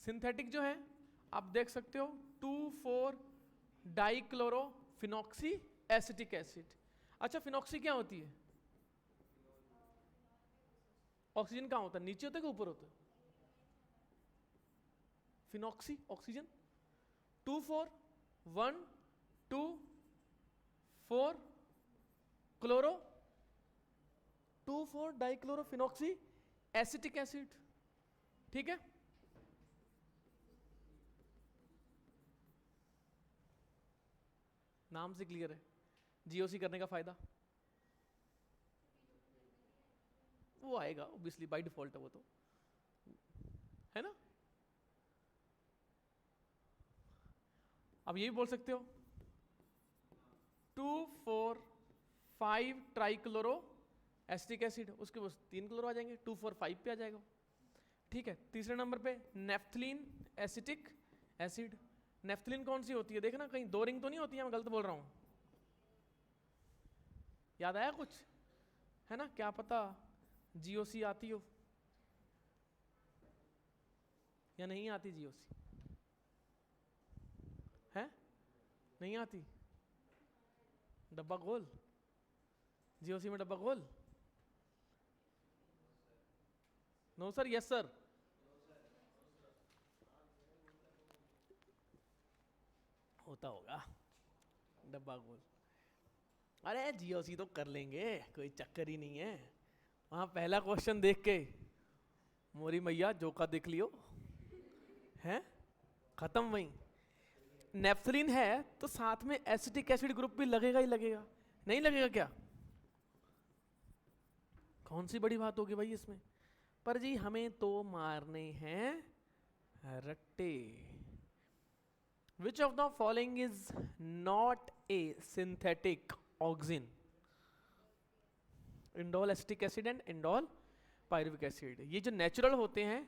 सिंथेटिक जो है आप देख सकते हो 2,4 डाइक्लोरोफिनॉक्सी एसिटिक एसिड। अच्छा, फिनॉक्सी क्या होती है? ऑक्सीजन कहाँ होता है? नीचे होता है कि ऊपर होता है? Phenoxy oxygen 2,4 1 2 4 chloro 2,4 dichlorophenoxy acetic acid. ठीक है, नाम से क्लियर है। जीओसी करने का फायदा वो आएगा ऑब्वियसली, बाय डिफॉल्ट है वो, तो है ना। अब ये भी बोल सकते हो 2,4,5 ट्राइक्लोरो एसिटिक एसिड, उसके बस 3 क्लोरो आ जाएंगे, 2,4,5 पे आ जाएगा। ठीक है, तीसरे नंबर पे नेफ्थलीन एसिटिक एसिड। नेफ्थलीन कौन सी होती है? देखना कहीं 2 रिंग तो नहीं होती है, मैं गलत बोल रहा हूं। याद आया कुछ? है ना, क्या पता जीओसी आती हो या नहीं आती। जीओसी है? नहीं आती? डब्बा गोल, जीओसी में डब्बा गोल। No sir, yes sir. होता होगा डब्बा गोल। अरे जीओसी तो कर लेंगे, कोई चक्कर ही नहीं है। वहां पहला क्वेश्चन देख के मोरी मैया जोका देख लियो, है खत्म वहीं। नेफ्थलीन है तो साथ में एसिटिक एसिड ग्रुप भी लगेगा ही लगेगा, नहीं लगेगा क्या? कौन सी बड़ी बात होगी भाई इसमें? पर जी हमें तो मारने हैं Ratte. Which of the following is not a synthetic oxin? Indole acetic acid and indole pyruvic acid. ये जो नेचुरल होते हैं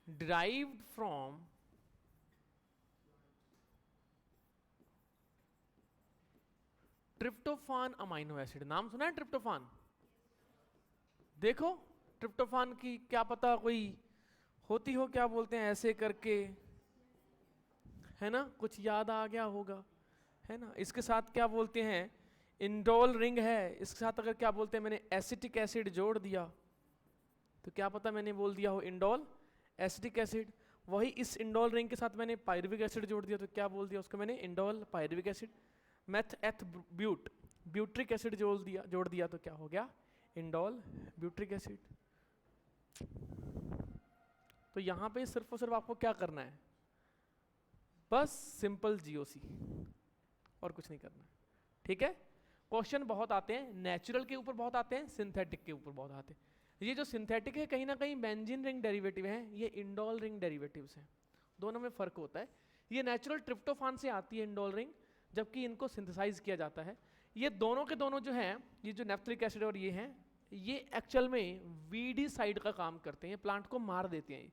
derived from tryptophan amino acid. नाम सुना है ट्रिप्टोफान? देखो ट्रिप्टोफान की क्या पता कोई होती हो, क्या बोलते हैं ऐसे करके, है ना, कुछ याद आ गया होगा, है ना। इसके साथ क्या बोलते हैं? इंडोल रिंग है, इसके साथ अगर क्या बोलते हैं मैंने एसिटिक एसिड जोड़ दिया तो क्या पता मैंने बोल दिया हो इंडोल एसिटिक एसिड। वही इस इंडोल रिंग के साथ मैंने पायरुविक एसिड जोड़ दिया तो क्या बोल दिया उसको मैंने? Indole pyruvic acid. मेथ एथ ब्यूट ब्यूट्रिक एसिड जोड़ दिया तो क्या हो गया? Indole butyric acid. तो यहां पे सिर्फ और सिर्फ आपको क्या करना है? बस सिंपल जीओसी और कुछ नहीं करना। ठीक है, क्वेश्चन बहुत आते हैं, नेचुरल के ऊपर बहुत आते हैं, सिंथेटिक के ऊपर बहुत आते हैं। ये जो सिंथेटिक है कहीं ना कहीं बेंजीन रिंग डेरिवेटिव है, ये इंडोल रिंग डेरिवेटिव्स हैं, दोनों में फर्क होता है। ये नेचुरल ट्रिप्टोफान से आती है इंडोल रिंग, जबकि इनको सिंथेसाइज किया जाता है। ये दोनों के दोनों जो हैं, ये जो नेफ्थलिक एसिड और ये हैं, ये एक्चुअल में वीडी साइड का काम करते हैं, प्लांट को मार देते हैं।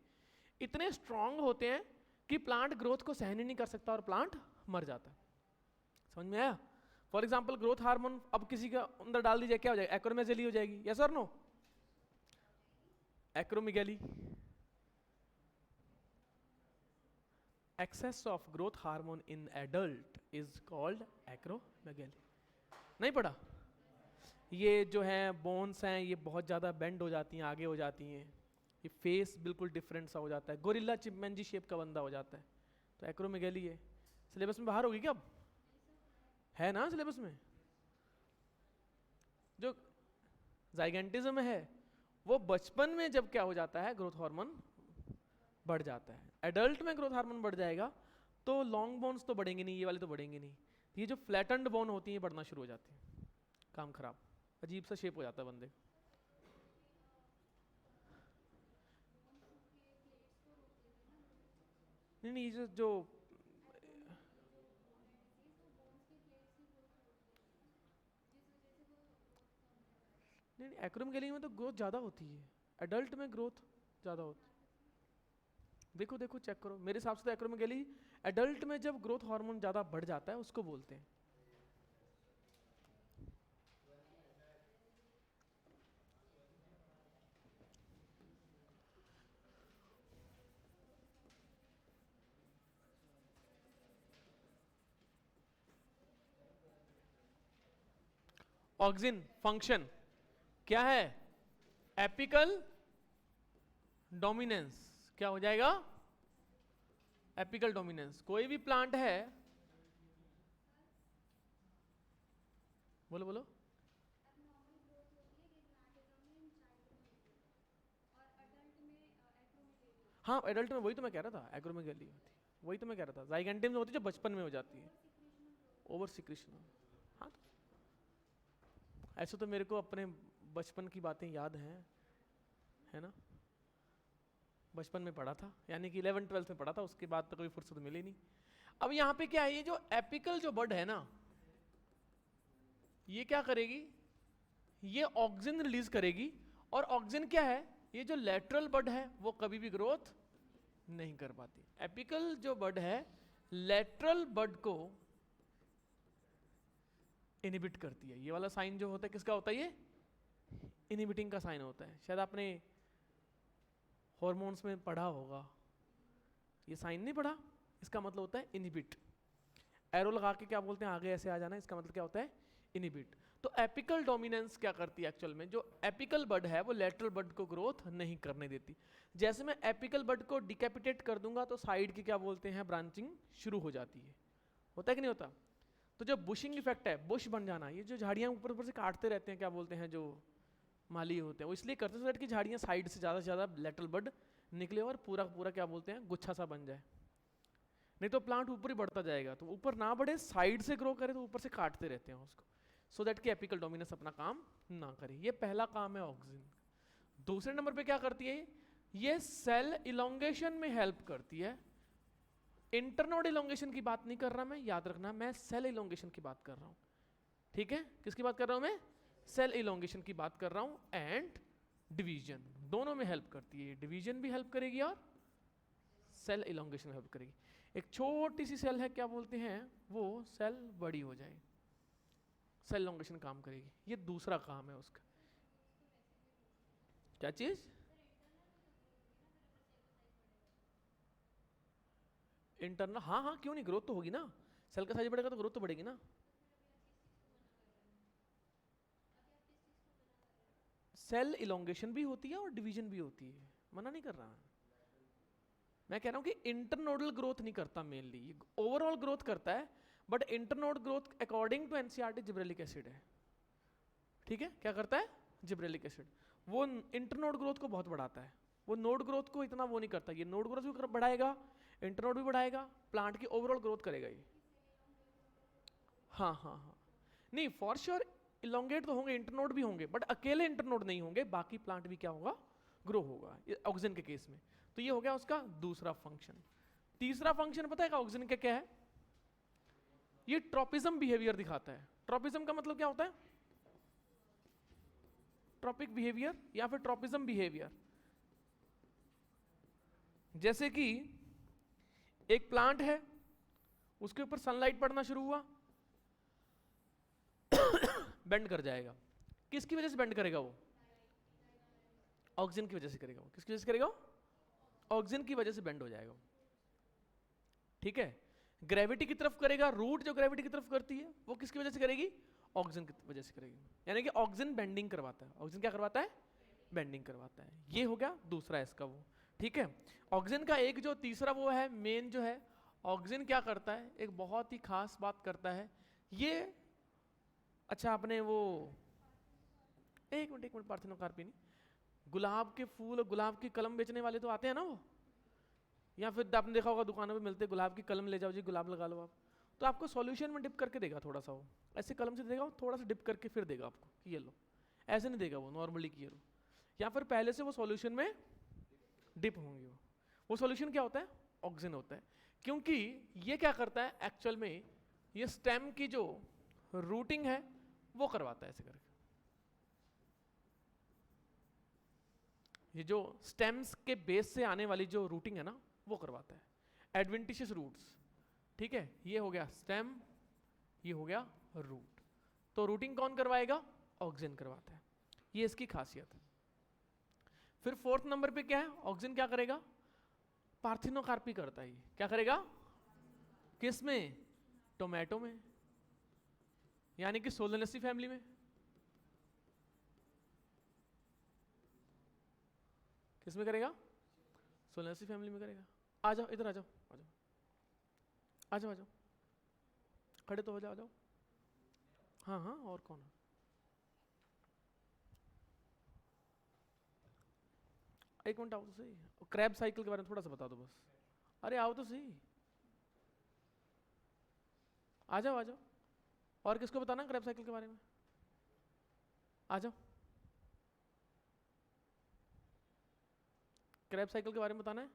इतने स्ट्रांग होते हैं कि प्लांट ग्रोथ को सहन ही नहीं कर सकता और प्लांट मर जाता है। समझ में आया? फॉर एग्जाम्पल ग्रोथ हार्मोन अब किसी का अंदर डाल दीजिए, क्या हो जाएगा? एक्रोमेगेली हो जाएगी, यस और no? Acromegaly, excess of growth hormone in adult is called acromegaly. नहीं पढ़ा? ये जो है बोन्स हैं ये बहुत ज़्यादा बेंड हो जाती हैं, आगे हो जाती हैं, ये फेस बिल्कुल डिफरेंट सा हो जाता है, गोरिल्ला चिंपैंजी शेप का बंदा हो जाता है, तो एक्रोमेगेली है। सिलेबस में बाहर होगी क्या? अब है ना सिलेबस में? जो जाइगेंटिज्म है वो बचपन में जब क्या हो जाता है, ग्रोथ हार्मोन बढ़ जाता है। एडल्ट में ग्रोथ हार्मोन बढ़ जाएगा तो लॉन्ग बोन्स तो बढ़ेंगे नहीं, ये वाले तो बढ़ेंगे नहीं, ये जो फ्लैटेंड बोन होती है बढ़ना शुरू हो जाती है, काम खराब, अजीब सा शेप हो जाता है बंदे का। नहीं नहीं, ये जो नहीं एक्रोमेगेली में तो ग्रोथ ज़्यादा होती है, एडल्ट में ग्रोथ ज़्यादा होती है। देखो देखो चेक करो, मेरे हिसाब से तो एक्रोमेगेली एडल्ट में जब ग्रोथ हार्मोन ज़्यादा बढ़ जाता है उसको बोलते हैं। ऑक्सिन फंक्शन क्या है? एपिकल डोमिनेंस, क्या हो जाएगा? Apical dominance. कोई भी प्लांट है, बोलो बोलो। हाँ एडल्ट में, वही तो मैं कह रहा था, एक्रोमेगेली होती है, वही तो मैं कह रहा था, जाइगेंटिस में होती है जो बचपन में हो जाती है, ओवर सिक्रेशन। हाँ तो ऐसे तो मेरे को अपने बचपन की बातें याद हैं, है ना, बचपन में पढ़ा था, यानी कि 11th-12th में पढ़ा था, उसके बाद तो कभी फुर्सत मिली नहीं। अब यहाँ पे क्या है, ये जो एपिकल जो बड है ना, ये क्या करेगी, ये ऑक्सिन रिलीज करेगी, और ऑक्सिन क्या है, ये जो लेटरल बड है वो कभी भी ग्रोथ नहीं कर पाती। एपिकल जो बड है लेटरल बड को इनहिबिट करती है। ये वाला साइन जो होता है किसका होता है? ये इनहिबिटिंग का साइन होता है, शायद आपने हॉर्मोन्स में पढ़ा होगा, ये साइन नहीं पढ़ा, इसका मतलब होता है इनहिबिट। एरो लगा के क्या बोलते हैं, आगे ऐसे आ जाना, इसका मतलब क्या होता है? इनहिबिट। तो एपिकल डोमिनेंस क्या करती है एक्चुअल में, जो एपिकल बड है वो लेटरल बड को ग्रोथ नहीं करने देती। जैसे मैं एपिकल बड को डिकैपिटेट कर दूंगा तो साइड की क्या बोलते हैं, ब्रांचिंग शुरू हो जाती है, होता है कि नहीं होता? तो जो बुशिंग इफेक्ट है, बुश बन जाना, ये जो झाड़ियाँ ऊपर ऊपर से काटते रहते हैं, क्या बोलते हैं, जो माली होते हैं, वो इसलिए करते हैं कि झाड़ियाँ साइड से ज़्यादा लेटरल बड निकले और पूरा पूरा क्या बोलते हैं, गुच्छा सा बन जाए। नहीं तो प्लांट ऊपर ही बढ़ता जाएगा, तो ऊपर ना बढ़े, साइड से ग्रो करे, तो ऊपर से काटते रहते हैं उसको, सो दैट कि एपिकल डोमिनेंस अपना काम ना करे। ये पहला काम है ऑक्सिन। दूसरे नंबर पे क्या करती है, ये सेल इलोंगेशन में हेल्प करती है। इंटरनोड इलोंगेशन की बात नहीं कर रहा मैं, याद रखना, मैं सेल इलोंगेशन की बात कर रहा हूँ, ठीक है? किसकी बात कर रहा हूँ मैं? सेल इलोंगेशन की बात कर रहा हूँ, एंड डिवीजन, दोनों में हेल्प करती है। डिवीजन भी हेल्प करेगी और सेल इलोंगेशन में हेल्प करेगी। एक छोटी सी सेल है, क्या बोलते हैं, वो सेल बड़ी हो जाएगी, सेल इलोंगेशन काम करेगी, ये दूसरा काम है उसका। क्या चीज? इंटरनल, हाँ हाँ क्यों नहीं, ग्रोथ तो होगी ना, सेल का साइज बढ़ेगा तो ग्रोथ तो बढ़ेगी ना। सेल इलोंगेशन भी होती है और डिवीजन भी होती है, मना नहीं कर रहा मैं कह रहा हूं कि इंटरनोडल ग्रोथ नहीं करता मेनली, ओवरऑल ग्रोथ करता है, but internode growth according to NCERT gibberellic acid है, ठीक है? क्या करता है? जिब्रेलिक एसिड, वो इंटरनोड ग्रोथ को बहुत बढ़ाता है, वो नोड ग्रोथ को इतना वो नहीं करता, ये नोड ग्रोथ भी बढ़ाएगा, इंटरनोड भी बढ़ाएगा, प्लांट की ओवरऑल ग्रोथ करेगा ये। हाँ हाँ हाँ, नहीं फॉर श्योर इलोंगेट तो होंगे, इंटरनोड भी होंगे, बट अकेले इंटरनोड नहीं होंगे, बाकी प्लांट भी क्या होगा, ग्रो होगा, ऑक्सीजन के केस में। तो ये हो गया उसका दूसरा फंक्शन। तीसरा फंक्शन पता है ऑक्सीजन का क्या है? ये ट्रोपिज्म बिहेवियर दिखाता है। ट्रोपिज्म का मतलब क्या होता है? ट्रॉपिक बिहेवियर या फिर ट्रोपिज्म बिहेवियर। जैसे कि एक प्लांट है, उसके ऊपर सनलाइट पड़ना शुरू हुआ, बेंड कर जाएगा। किसकी वजह से बेंड करेगा वो? ऑक्सीजन की वजह से करेगा। वो किसकी वजह से करेगा? ऑक्सीजन की वजह से बेंड हो जाएगा। ठीक है, ग्रेविटी की तरफ करेगा। रूट जो ग्रेविटी की तरफ करती है वो किसकी वजह से करेगी? ऑक्सीजन की वजह से करेगी। यानी कि ऑक्सीजन बेंडिंग करवाता है। ऑक्सीजन क्या करवाता है? बेंडिंग करवाता है। ये हो गया दूसरा इसका वो। ठीक है, ऑक्सीजन का एक जो तीसरा वो है मेन जो है, ऑक्सीजन क्या करता है, एक बहुत ही खास बात करता है ये। अच्छा आपने वो एक मिनट पार्थेनोकार्पी नहीं, गुलाब के फूल और गुलाब की कलम बेचने वाले तो आते हैं ना वो, या फिर आपने देखा होगा दुकानों पे मिलते गुलाब की कलम, ले जाओ जी गुलाब लगा लो आप, तो आपको सॉल्यूशन में डिप करके देगा थोड़ा सा। वो ऐसे कलम से देगा, थोड़ा सा डिप करके फिर देगा आपको कि ये लो। ऐसे नहीं देगा वो नॉर्मली कि ये लो, या फिर पहले से वो सॉल्यूशन में डिप होंगे। वो सॉल्यूशन क्या होता है? ऑक्सीजन होता है। क्योंकि ये क्या करता है एक्चुअल में, ये स्टेम की जो रूटिंग है वो करवाता है ऐसे करके। ये जो स्टेम्स के बेस से आने वाली जो रूटिंग है ना वो करवाता है, एडवेंटिशियस रूट्स। ठीक है, ये हो गया स्टेम, ये हो गया रूट। तो रूटिंग कौन करवाएगा? ऑक्सीजन करवाता है। ये इसकी खासियत है। फिर फोर्थ नंबर पे क्या है? ऑक्सीजन क्या करेगा? पार्थिनोकार्पी करता है। क्या करेगा? किस में? टोमेटो में, यानी कि सोलेनेसी फैमिली में। किस में करेगा? सोलेनेसी फैमिली में करेगा। आ जाओ इधर, आ जाओ आ जाओ आ जाओ आ जाओ, खड़े तो हो जाओ, आ जाओ। हाँ हाँ, और कौन है? एक मिनट आओ तो सही, क्रैब साइकिल के बारे में थोड़ा सा बता दो बस। अरे आओ तो सही, आ जाओ आ जाओ। और किसको बताना क्रैब साइकिल के बारे में? आ जाओ। क्रैब साइकिल के बारे में बताना है?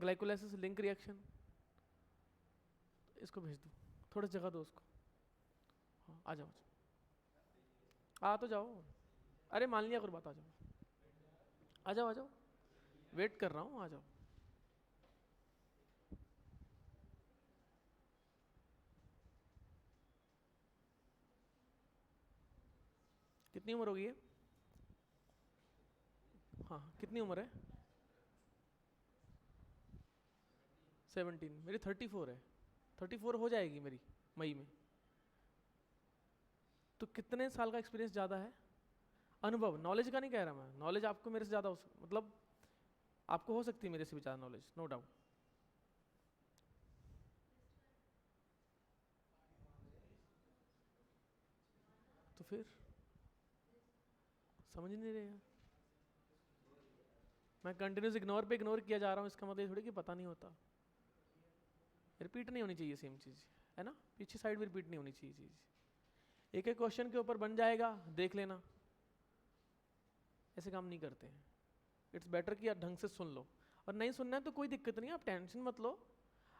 ग्लाइकोलाइसिस लिंक रिएक्शन, इसको भेज दो, थोड़ी जगह दो उसको। हाँ, आ जाओ आ तो जाओ। अरे मान लिया करो बात, आ जाओ आ जाओ आ जाओ, वेट कर रहा हूँ, आ जाओ। कितनी उम्र होगी है? हाँ, कितनी उम्र है? 17। मेरी 34 है। 34 हो जाएगी मेरी मई में। तो कितने साल का एक्सपीरियंस ज़्यादा है? अनुभव, नॉलेज का नहीं कह रहा मैं, नॉलेज आपको मेरे से ज़्यादा मतलब आपको हो सकती है मेरे से भी ज़्यादा नॉलेज, नो डाउट। तो फिर समझ नहीं रहे यार, मैं कंटिन्यूस इग्नोर पे इग्नोर किया जा रहा हूँ, इसका मतलब थोड़ी कि पता नहीं होता। रिपीट नहीं होनी चाहिए सेम चीज़, है ना? पीछे साइड में रिपीट नहीं होनी चाहिए चीज़। एक एक क्वेश्चन के ऊपर बन जाएगा, देख लेना। ऐसे काम नहीं करते हैं। इट्स बेटर कि आप ढंग से सुन लो, और नहीं सुनना है तो कोई दिक्कत नहीं, आप टेंशन मत लो।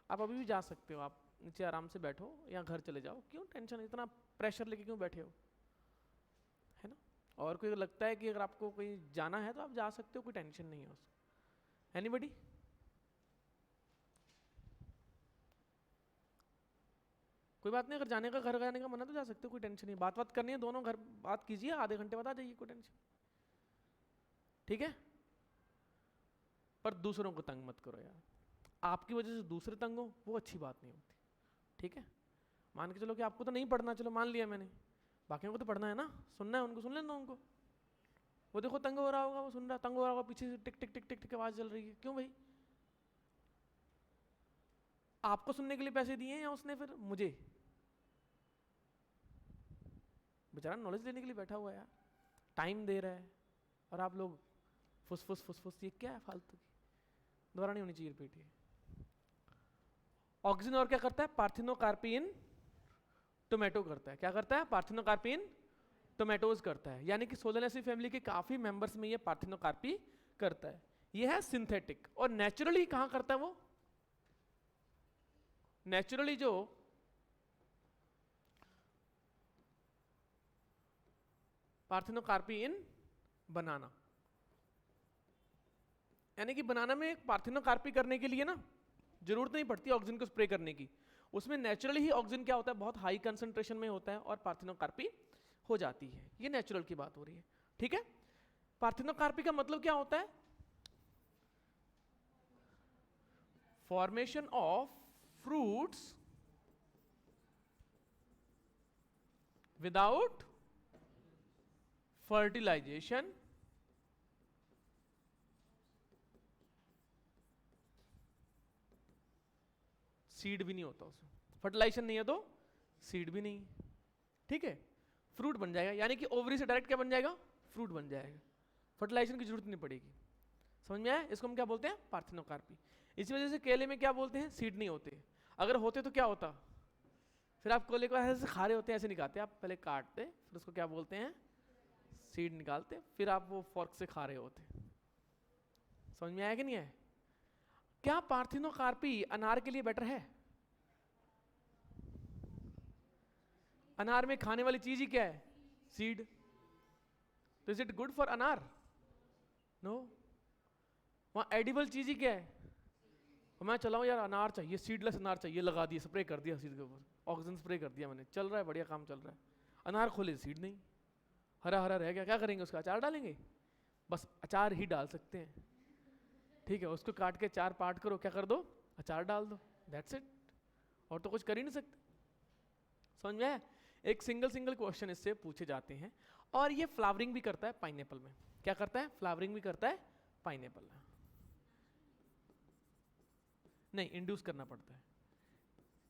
आप अभी भी जा सकते हो, आप नीचे आराम से बैठो या घर चले जाओ। क्यों टेंशन, इतना प्रेशर लेके क्यों बैठे हो, है ना? और कोई लगता है कि अगर आपको कहीं जाना है तो आप जा सकते हो, कोई टेंशन नहीं है उसको। एनीबडी? कोई बात नहीं, अगर जाने का घर जाने का मन है तो जा सकते हो, कोई टेंशन नहीं। बात बात करनी है दोनों, घर बात कीजिए, आधे घंटे बाद आ जाइए, कोई टेंशन। ठीक है, पर दूसरों को तंग मत करो यार। आपकी वजह से दूसरे तंग हो वो अच्छी बात नहीं होती। ठीक है, मान के चलो कि आपको तो नहीं पढ़ना, चलो मान लिया मैंने, बाकियों को तो पढ़ना है ना, सुनना है उनको, सुन लेना उनको। वो देखो तंग हो रहा होगा, वो सुन रहा, तंग हो रहा होगा, पीछे से टिक टिक टिक टिक टिक आवाज चल रही है, क्यों भाई? आपको सुनने के लिए पैसे दिए या उसने फिर मुझे? बेचारा नॉलेज लेने के लिए बैठा हुआ है यार, टाइम दे रहा है, और आप लोग फुस फुस फुस फुस, ये क्या है फालतू की? दोबारा नहीं होनी चाहिए रिपीट। ऑक्सीजन और क्या करता है? पार्थिनोकार्पी इन टोमेटो करता है। क्या करता है? पार्थिनोकार्पी इन टोमेटोज करता है। यानी कि सोलेनेसी फैमिली के काफी मेंबर्स में ये पार्थिनोकार्पी करता है। ये है सिंथेटिक। और नेचुरली कहां करता है वो? नेचुरली जो पार्थिनोकार्पी इन बनाना, यानी कि बनाना में पार्थिनोकार्पी करने के लिए ना जरूरत नहीं पड़ती ऑक्सीजन को स्प्रे करने की। उसमें नेचुरली ही ऑक्सीजन क्या होता है, बहुत हाई कंसंट्रेशन में होता है और पार्थिनोकार्पी हो जाती है। ये नेचुरल की बात हो रही है, ठीक है। पार्थिनोकार्पी का मतलब क्या होता है? Formation of fruits without fertilization seed भी नहीं होता उसमें, फर्टिलाइजेशन नहीं है तो सीड भी नहीं, ठीक है। फ्रूट बन जाएगा, यानी कि ओवरी से डायरेक्ट क्या बन जाएगा? फ्रूट बन जाएगा, फर्टिलाइजेशन की जरूरत नहीं पड़ेगी। समझ में आया? इसको हम क्या बोलते हैं? पार्थिनोकार्पी। इसी वजह से केले में क्या बोलते हैं? सीड नहीं होते। अगर होते तो क्या होता? फिर आप केले को ऐसे खा रहे होते हैं, ऐसे नहीं खाते आप, पहले काटते, फिर उसको क्या बोलते हैं? सीड निकालते, फिर आप वो फॉर्क से खा रहे होते। समझ में आया कि नहीं आया? क्या पार्थिनोकार्पी अनार के लिए बेटर है? अनार में खाने वाली चीज ही क्या है? सीड। तो इज इट गुड फॉर अनार? नो। वहां एडिबल चीज ही क्या है? मैं चलाऊं यार, अनार चाहिए, सीडलेस अनार चाहिए, लगा दिया, स्प्रे कर दिया सीड के ऊपर, ऑक्सीजन स्प्रे कर दिया मैंने, चल रहा है, बढ़िया काम चल रहा है। अनार खोले, सीड नहीं, हरा हरा रह गया, क्या करेंगे उसका? अचार डालेंगे? बस अचार ही डाल सकते हैं, ठीक है। उसको काट के 4 पार्ट करो, क्या कर दो? अचार डाल दो, दैट्स इट। और तो कुछ कर ही नहीं सकते। समझ में आया? एक सिंगल क्वेश्चन इससे पूछे जाते हैं। और ये फ्लावरिंग भी करता है पाइनएप्पल में। क्या करता है? फ्लावरिंग भी करता है पाइनएप्पल में। नहीं, इंड्यूस करना पड़ता है,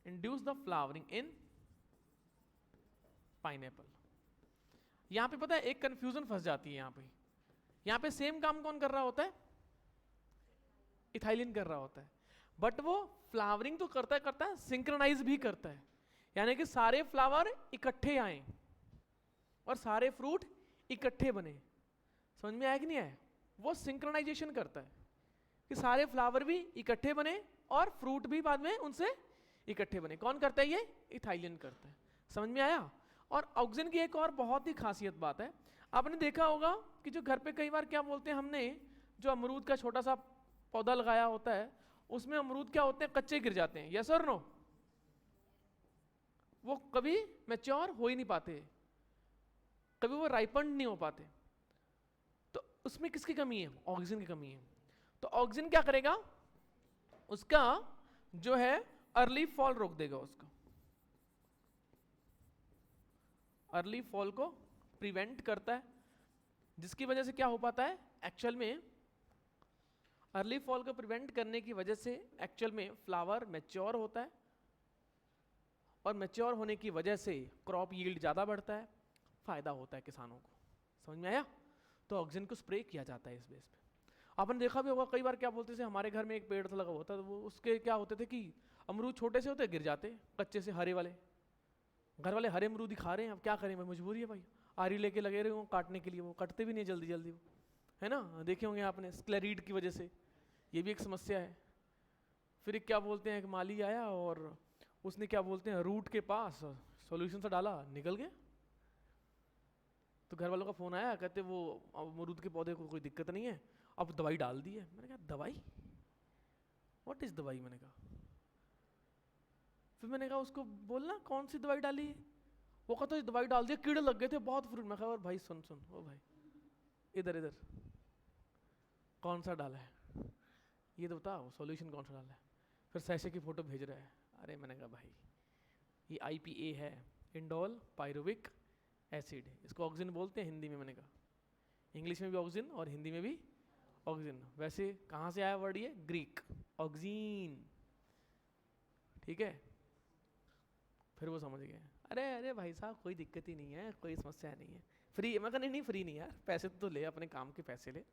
induce the flowering in pineapple. यहां पे पता है एक कंफ्यूजन फंस जाती है यहां पे सेम काम कौन कर रहा होता है? इथाइलिन कर रहा होता है, बट वो फ्लावरिंग तो करता है, सिंक्रोनाइज भी करता है, यानी कि सारे फ्लावर इकट्ठे आए और सारे फ्रूट इकट्ठे बने। समझ में आया कि नहीं आया? वो सिंक्रोनाइजेशन करता है कि सारे फ्लावर भी इकट्ठे बने और फ्रूट भी बाद में उनसे इकट्ठे बने। कौन करता है? ये इथाइलिन करता है। समझ में आया? और ऑक्सीजन की एक और बहुत ही खासियत बात है, आपने देखा होगा कि जो घर पे कई बार क्या बोलते हैं, हमने जो अमरूद का छोटा सा पौधा लगाया होता है, उसमें अमरूद क्या होते हैं? कच्चे गिर जाते हैं, यस और नो? वो कभी मैच्योर हो ही नहीं पाते, कभी वो राइपन्ड नहीं हो पाते। तो उसमें किसकी कमी है? ऑक्सीजन की कमी है। तो ऑक्सीजन क्या करेगा? उसका जो है अर्ली फॉल रोक देगा, उसका अर्ली फॉल को प्रिवेंट करता है, जिसकी वजह से क्या हो पाता है? एक्चुअल में अर्ली फॉल को प्रिवेंट करने की वजह से एक्चुअल में फ्लावर मैच्योर होता है, और मैच्योर होने की वजह से क्रॉप यील्ड ज़्यादा बढ़ता है, फायदा होता है किसानों को। समझ में आया? तो ऑक्सीजन को स्प्रे किया जाता है इस बेस पे। आपने देखा भी होगा कई बार क्या बोलते थे, हमारे घर में एक पेड़ लगा होता था, वो उसके क्या होते थे कि अमरूद छोटे से होते, गिर जाते कच्चे से, हरे वाले, घर वाले हरे अमरूद ही खा रहे हैं, अब क्या करें भाई, मजबूरी है भाई, आरी लेके लगे रहे हो काटने के लिए, वो कटते भी नहीं जल्दी जल्दी, वो है ना, देखे होंगे आपने, स्क्लेरीड की वजह से ये भी एक समस्या है। फिर एक क्या बोलते हैं, एक माली आया और उसने क्या बोलते हैं रूट के पास सॉल्यूशन सा डाला, निकल गया। तो घर वालों का फोन आया, कहते वो अमरूद के पौधे को कोई दिक्कत नहीं है, अब दवाई डाल दी है। मैंने कहा दवाई? व्हाट इज दवाई? मैंने कहा, फिर मैंने कहा उसको बोलना कौन सी दवाई डाली है। वो कहता दवाई डाल दिया, कीड़े लग गए थे बहुत फ्रूट। मैं कहा भाई सुन सुन, ओ भाई इधर इधर, कौन सा डाला है ये तो बताओ, सॉल्यूशन कौन सा डाला है। फिर सैशे की फोटो भेज रहा है। अरे मैंने कहा भाई ये IPA है, इंडोल पायरुविक एसिड, इसको ऑक्सीजन बोलते हैं हिंदी में। मैंने कहा इंग्लिश में भी ऑक्सीजन और हिंदी में भी ऑक्सीजन। वैसे कहाँ से आया वर्ड ये? ग्रीक, ऑक्सीन, ठीक है। फिर वो समझ गए, अरे अरे भाई साहब कोई दिक्कत ही नहीं है, कोई समस्या नहीं है, फ्री। मैं कहा नहीं नहीं फ्री नहीं यार, पैसे तो ले, अपने काम के पैसे ले,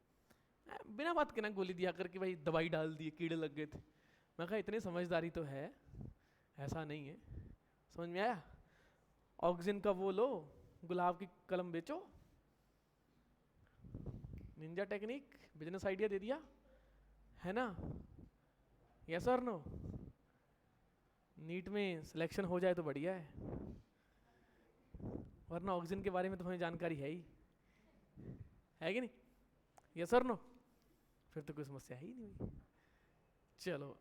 बिना बात के ना गोली दिया करके भाई दवाई डाल दी, कीड़े लग गए थे। मैं कहा इतनी समझदारी तो है, ऐसा नहीं है। समझ में आया? ऑक्सीजन का वो लो, गुलाब की कलम बेचो, निंजा टेक्निक, बिजनेस आइडिया दे दिया, है ना? यस और नो? नीट में सिलेक्शन हो जाए तो बढ़िया है, वरना ऑक्सीजन के बारे में तो हमें जानकारी है ही, है कि नहीं? यस और नो? फिर तो कोई समस्या ही नहीं हुई। चलो,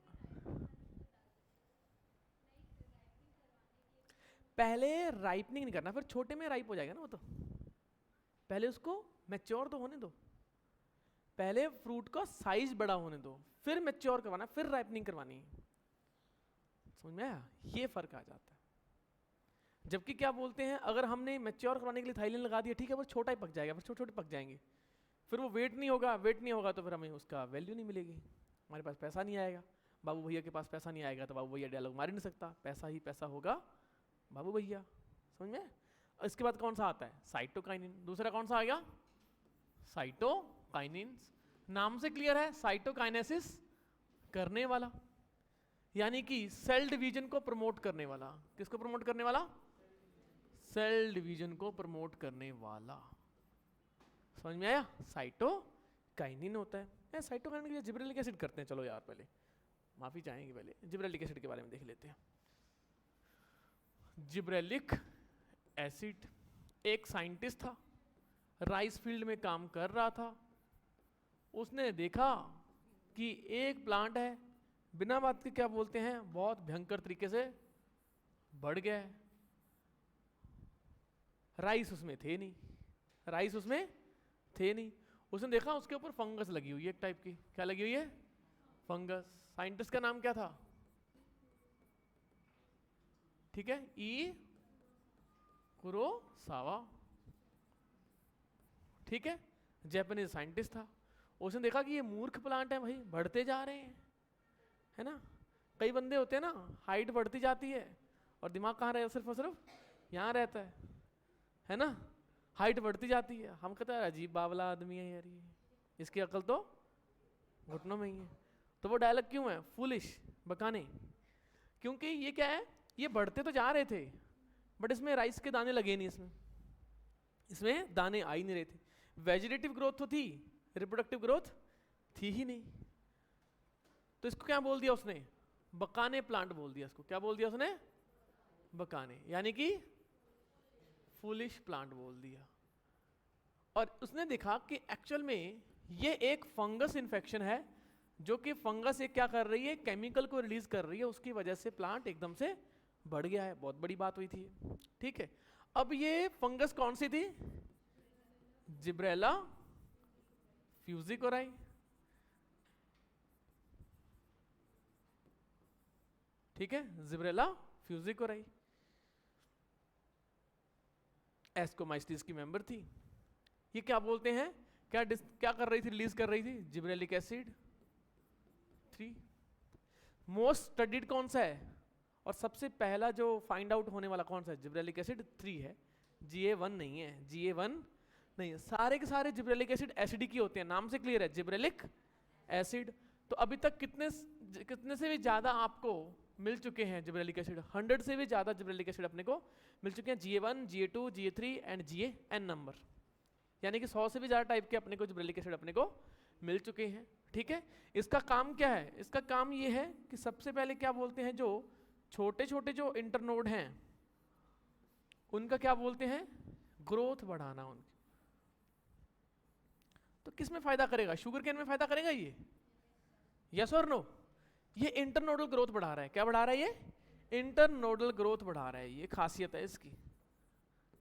पहले राइपनिंग नहीं करना, फिर छोटे में राइप हो जाएगा ना वो तो। पहले उसको मैच्योर तो होने दो, पहले फ्रूट का साइज बड़ा होने दो, फिर मैच्योर करवाना, फिर राइपनिंग करवानी है। समझ में आया? ये फर्क आ जाता है। जबकि क्या बोलते हैं, अगर हमने मैच्योर करवाने के लिए थाईलिन लगा दिया, ठीक है, वो छोटा ही पक जाएगा, फिर छोटे छोटे पक जाएंगे, फिर वो वेट नहीं होगा, वेट नहीं होगा तो फिर हमें उसका वैल्यू नहीं मिलेगी, हमारे पास पैसा नहीं आएगा। बाबू भैया के पास पैसा नहीं आएगा तो बाबू भैया डायलॉग मार ही नहीं सकता, पैसा ही पैसा होगा बाबू भैया। समझ में? इसके बाद कौन सा आता है? साइटोकाइनिन। दूसरा कौन सा आ गया? साइटोकाइनिन। नाम से क्लियर है, साइटोकाइनेसिस करने वाला, यानी कि सेल डिवीजन को प्रमोट करने वाला। किसको प्रमोट करने वाला? सेल डिवीजन को प्रमोट करने वाला। समझ में आया? साइटोकाइनिन होता है। साइटोकाइनिन के लिए जिब्रेलिक एसिड करते हैं। चलो यार पहले माफी चाहेंगे, पहले जिब्रेलिक एसिड के बारे में देख लेते हैं। जिब्रेलिक एसिड, एक साइंटिस्ट था, राइस फील्ड में काम कर रहा था, उसने देखा कि एक प्लांट है, बिना बात के क्या बोलते हैं, बहुत भयंकर तरीके से बढ़ गया है। राइस उसमें थे नहीं, राइस उसमें थे नहीं। उसने देखा उसके ऊपर फंगस लगी हुई है एक टाइप की। क्या लगी हुई है? फंगस। साइंटिस्ट का नाम क्या था? ठीक है, ई कुरोसावा। ठीक है, जापानीज साइंटिस्ट था। उसने देखा कि ये मूर्ख प्लांट है भाई, बढ़ते जा रहे हैं, है ना। कई बंदे होते हैं ना, हाइट बढ़ती जाती है और दिमाग कहाँ रहे, सिर्फ और सिर्फ यहाँ रहता है ना। हाइट बढ़ती जाती है, हम कहते हैं अजीब बावला आदमी है यार ये, इसकी अकल तो घुटनों में ही है। तो वो डायलॉग क्यों है? फूलिश, बकाने। क्योंकि ये क्या है, ये बढ़ते तो जा रहे थे बट इसमें राइस के दाने लगे नहीं, इसमें दाने आ ही नहीं रहे थे। वेजिटेटिव ग्रोथ तो थी, रिप्रोडक्टिव ग्रोथ थी ही नहीं। तो इसको क्या बोल दिया उसने? बकाने प्लांट बोल दिया इसको। क्या बोल दिया उसने? बकाने, यानी कि फूलिश प्लांट बोल दिया। और उसने देखा कि एक्चुअल में ये एक फंगस इन्फेक्शन है, जो कि फंगस एक क्या कर रही है, केमिकल को रिलीज कर रही है, उसकी वजह से प्लांट एकदम से बढ़ गया है। बहुत बड़ी बात हुई थी, ठीक है। अब ये फंगस कौन सी थी? जिब्रेला फ्यूजिकोराई। ठीक है, जिब्रेला फ्यूजिकोराई एस्कोमाइस्टिस की मेंबर थी। ये क्या बोलते हैं, क्या कर रही थी, रिलीज कर रही थी? Gibberellic acid 3। मोस्ट स्टडीड कौन सा है और सबसे पहला जो फाइंड आउट होने वाला कौन सा है? जिब्रेलिक एसिड 3 है, GA1 नहीं है, GA1 नहीं है। सारे के सारे जिब्रेलिक एसिड एसिडिक होते हैं, नाम से क्लियर है, जिब्रेलिक एसिड। तो अभी तक कितने से भी ज्यादा आपको मिल चुके हैं जिब्रेलिक एसिड? 100 से भी ज्यादा जिब्रेलिक एसिड अपने को मिल चुके हैं। GA1, GA2, GA3 and GAN number, यानी कि 100 से भी ज्यादा टाइप के अपने को जिब्रेलिक एसिड अपने को मिल चुके हैं। ठीक है, इसका काम क्या है? इसका काम ये है कि सबसे पहले क्या बोलते हैं, जो छोटे छोटे जो इंटरनोड हैं उनका क्या बोलते हैं, ग्रोथ बढ़ाना उनकी। तो किस में फायदा करेगा? शुगर केन में फायदा करेगा ये? यस और नो? ये इंटरनोडल ग्रोथ बढ़ा रहा है। क्या बढ़ा रहा है ये? इंटरनोडल ग्रोथ बढ़ा रहा है, ये खासियत है इसकी,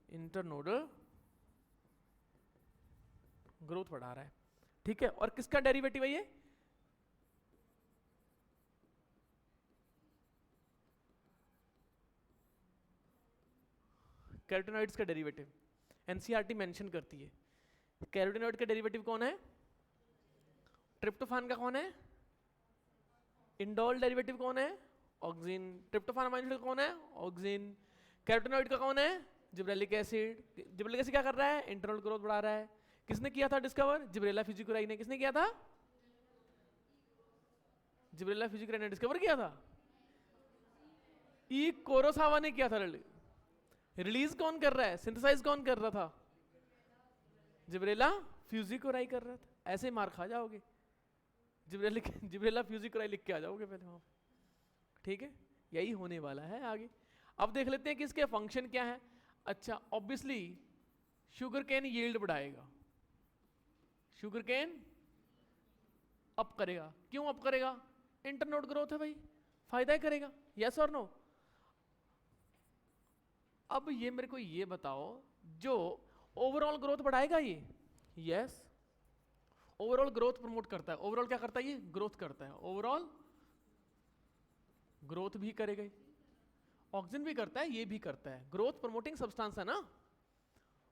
इंटरनोडल ग्रोथ बढ़ा रहा है। ठीक है, और किसका डेरिवेटिव है ये? कैरोटीनॉइड्स का डेरिवेटिव एनसीईआरटी मेंशन करती है। कैरोटीनॉइड का डेरिवेटिव कौन है? ट्रिप्टोफान का कौन है? इंडोल डेरिवेटिव कौन है? ऑक्सिन। ट्रिप्टोफान अमाइनो एसिड कौन है? ऑक्सिन। कैरोटीनॉइड का कौन है? Gibberellic acid. जिब्रेलिक एसिड क्या कर रहा है? इंटरनल ग्रोथ बढ़ा रहा है। किसने किया था डिस्कवर? जिब्रेला फ्यूजिकोराई ने। किसने किया था? जिब्रेला फ्यूजिकोराई ने डिस्कवर किया था। ई कुरोसावा ने किया था। रिलीज कौन कर रहा है, सिंथेसाइज कौन कर रहा था? जिब्रेला फ्यूजिकोराई कर रहा था। ऐसे मार खा जाओगे, जिब्रेला फ्यूजिकोराई लिख के आ जाओगे पहले वहां। ठीक है, यही होने वाला है आगे। अब देख लेते हैं कि इसके फंक्शन क्या है। अच्छा, ऑब्वियसली शुगर केन यील्ड बढ़ाएगा, शुगर केन अप करेगा। क्यों अप करेगा? इंटरनोड ग्रोथ है भाई, फायदा ही करेगा। यस और नो? अब ये मेरे को ये बताओ, जो ओवरऑल ग्रोथ बढ़ाएगा ये? यस, ओवरऑल ग्रोथ प्रमोट करता है। ओवरऑल क्या करता है? ये ग्रोथ करता है। ओवरऑल ग्रोथ भी करेगा, ऑक्सीजन भी करता है, ये भी करता है। ग्रोथ प्रमोटिंग सब्सटेंस है ना,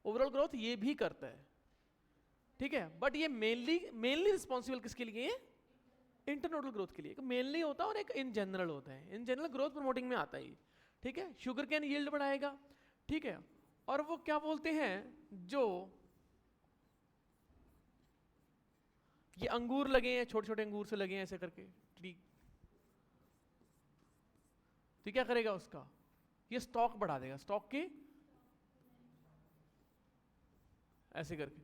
ओवरऑल ग्रोथ ये भी करता है, ठीक है। बट ये मेनली रिस्पॉन्सिबल किसके लिए? इंटरनोडल ग्रोथ के लिए। मेनली होता है और एक इन जनरल होता है। इन जनरल ग्रोथ प्रमोटिंग में आता है, ठीक है। शुगर कैन यील्ड बढ़ाएगा, ठीक है। और वो क्या बोलते हैं, जो ये अंगूर लगे हैं, छोटे छोटे अंगूर से लगे हैं ऐसे करके, ठीक, तो क्या करेगा उसका? ये स्टॉक बढ़ा देगा, स्टॉक की ऐसे करके,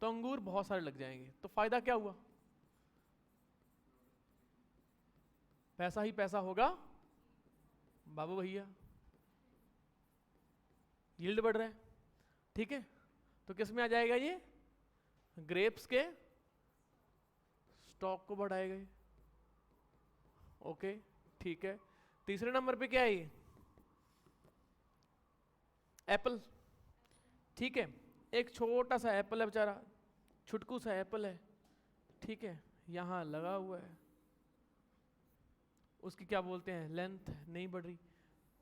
तो अंगूर बहुत सारे लग जाएंगे। तो फायदा क्या हुआ? पैसा ही पैसा होगा बाबू भैया, यील्ड बढ़ रहा है, ठीक है। तो किस में आ जाएगा ये? ग्रेप्स के स्टॉक को बढ़ाएगा ये, ओके, ठीक है। तीसरे नंबर पे क्या है ये? एप्पल, ठीक है। एक छोटा सा एप्पल है बेचारा, छुटकू सा एप्पल है, ठीक है, यहां लगा हुआ है, उसकी क्या बोलते हैं? लेंथ नहीं बढ़ रही।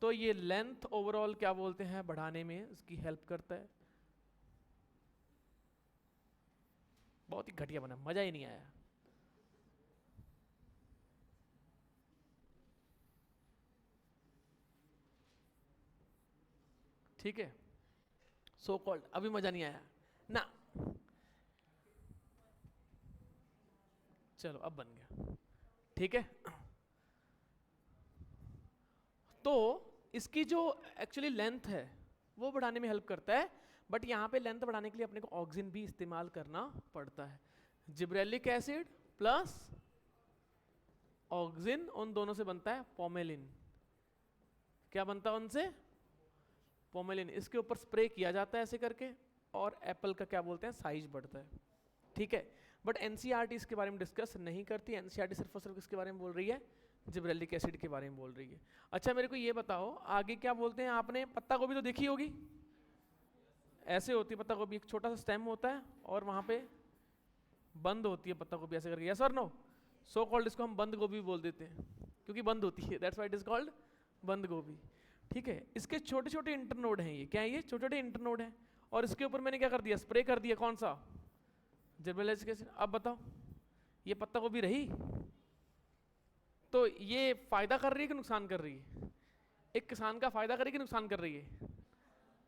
तो ये लेंथ ओवरऑल क्या बोलते हैं? बढ़ाने में उसकी हेल्प करता है। बहुत ही घटिया बना, मजा ही नहीं आया। ठीक है, सो कॉल्ड अभी मजा नहीं आया ना। चलो अब बन गया, ठीक है। तो इसकी जो एक्चुअली लेंथ है वो बढ़ाने में हेल्प करता है, बट यहाँ पे लेंथ बढ़ाने के लिए अपने को ऑक्सीजन भी इस्तेमाल करना पड़ता है। जिब्रेलिक एसिड प्लस ऑक्सीजन, उन दोनों से बनता है पोमेलिन। क्या बनता है उनसे? पोमेलिन। इसके ऊपर स्प्रे किया जाता है ऐसे करके, और एप्पल का क्या बोलते हैं? साइज बढ़ता है, ठीक है। बट एनसीईआरटी इसके बारे में डिस्कस नहीं करती। एनसीईआरटी सिर्फ और सिर्फ इसके बारे में बोल रही है, जिब्रेलिक एसिड के बारे में बोल रही है। अच्छा मेरे को ये बताओ, आगे क्या बोलते हैं? आपने पत्ता गोभी तो देखी होगी, ऐसे होती है पत्ता गोभी, एक छोटा सा स्टेम होता है और वहां पे बंद होती है पत्ता गोभी ऐसे करके। यस और नो? सो कॉल्ड इसको हम बंद गोभी बोल देते हैं, क्योंकि बंद होती है, that's why it is called बंद गोभी, ठीक है। इसके छोटे छोटे इंटरनोड हैं, ये क्या है? ये छोटे छोटे इंटरनोड हैं, और इसके ऊपर मैंने क्या कर दिया? स्प्रे कर दिया। कौन सा? Gibberellic acid. अब बताओ ये पत्ता गोभी रही? तो ये फायदा कर रही है कि नुकसान कर रही है? एक किसान का फायदा कर रही है कि नुकसान कर रही है?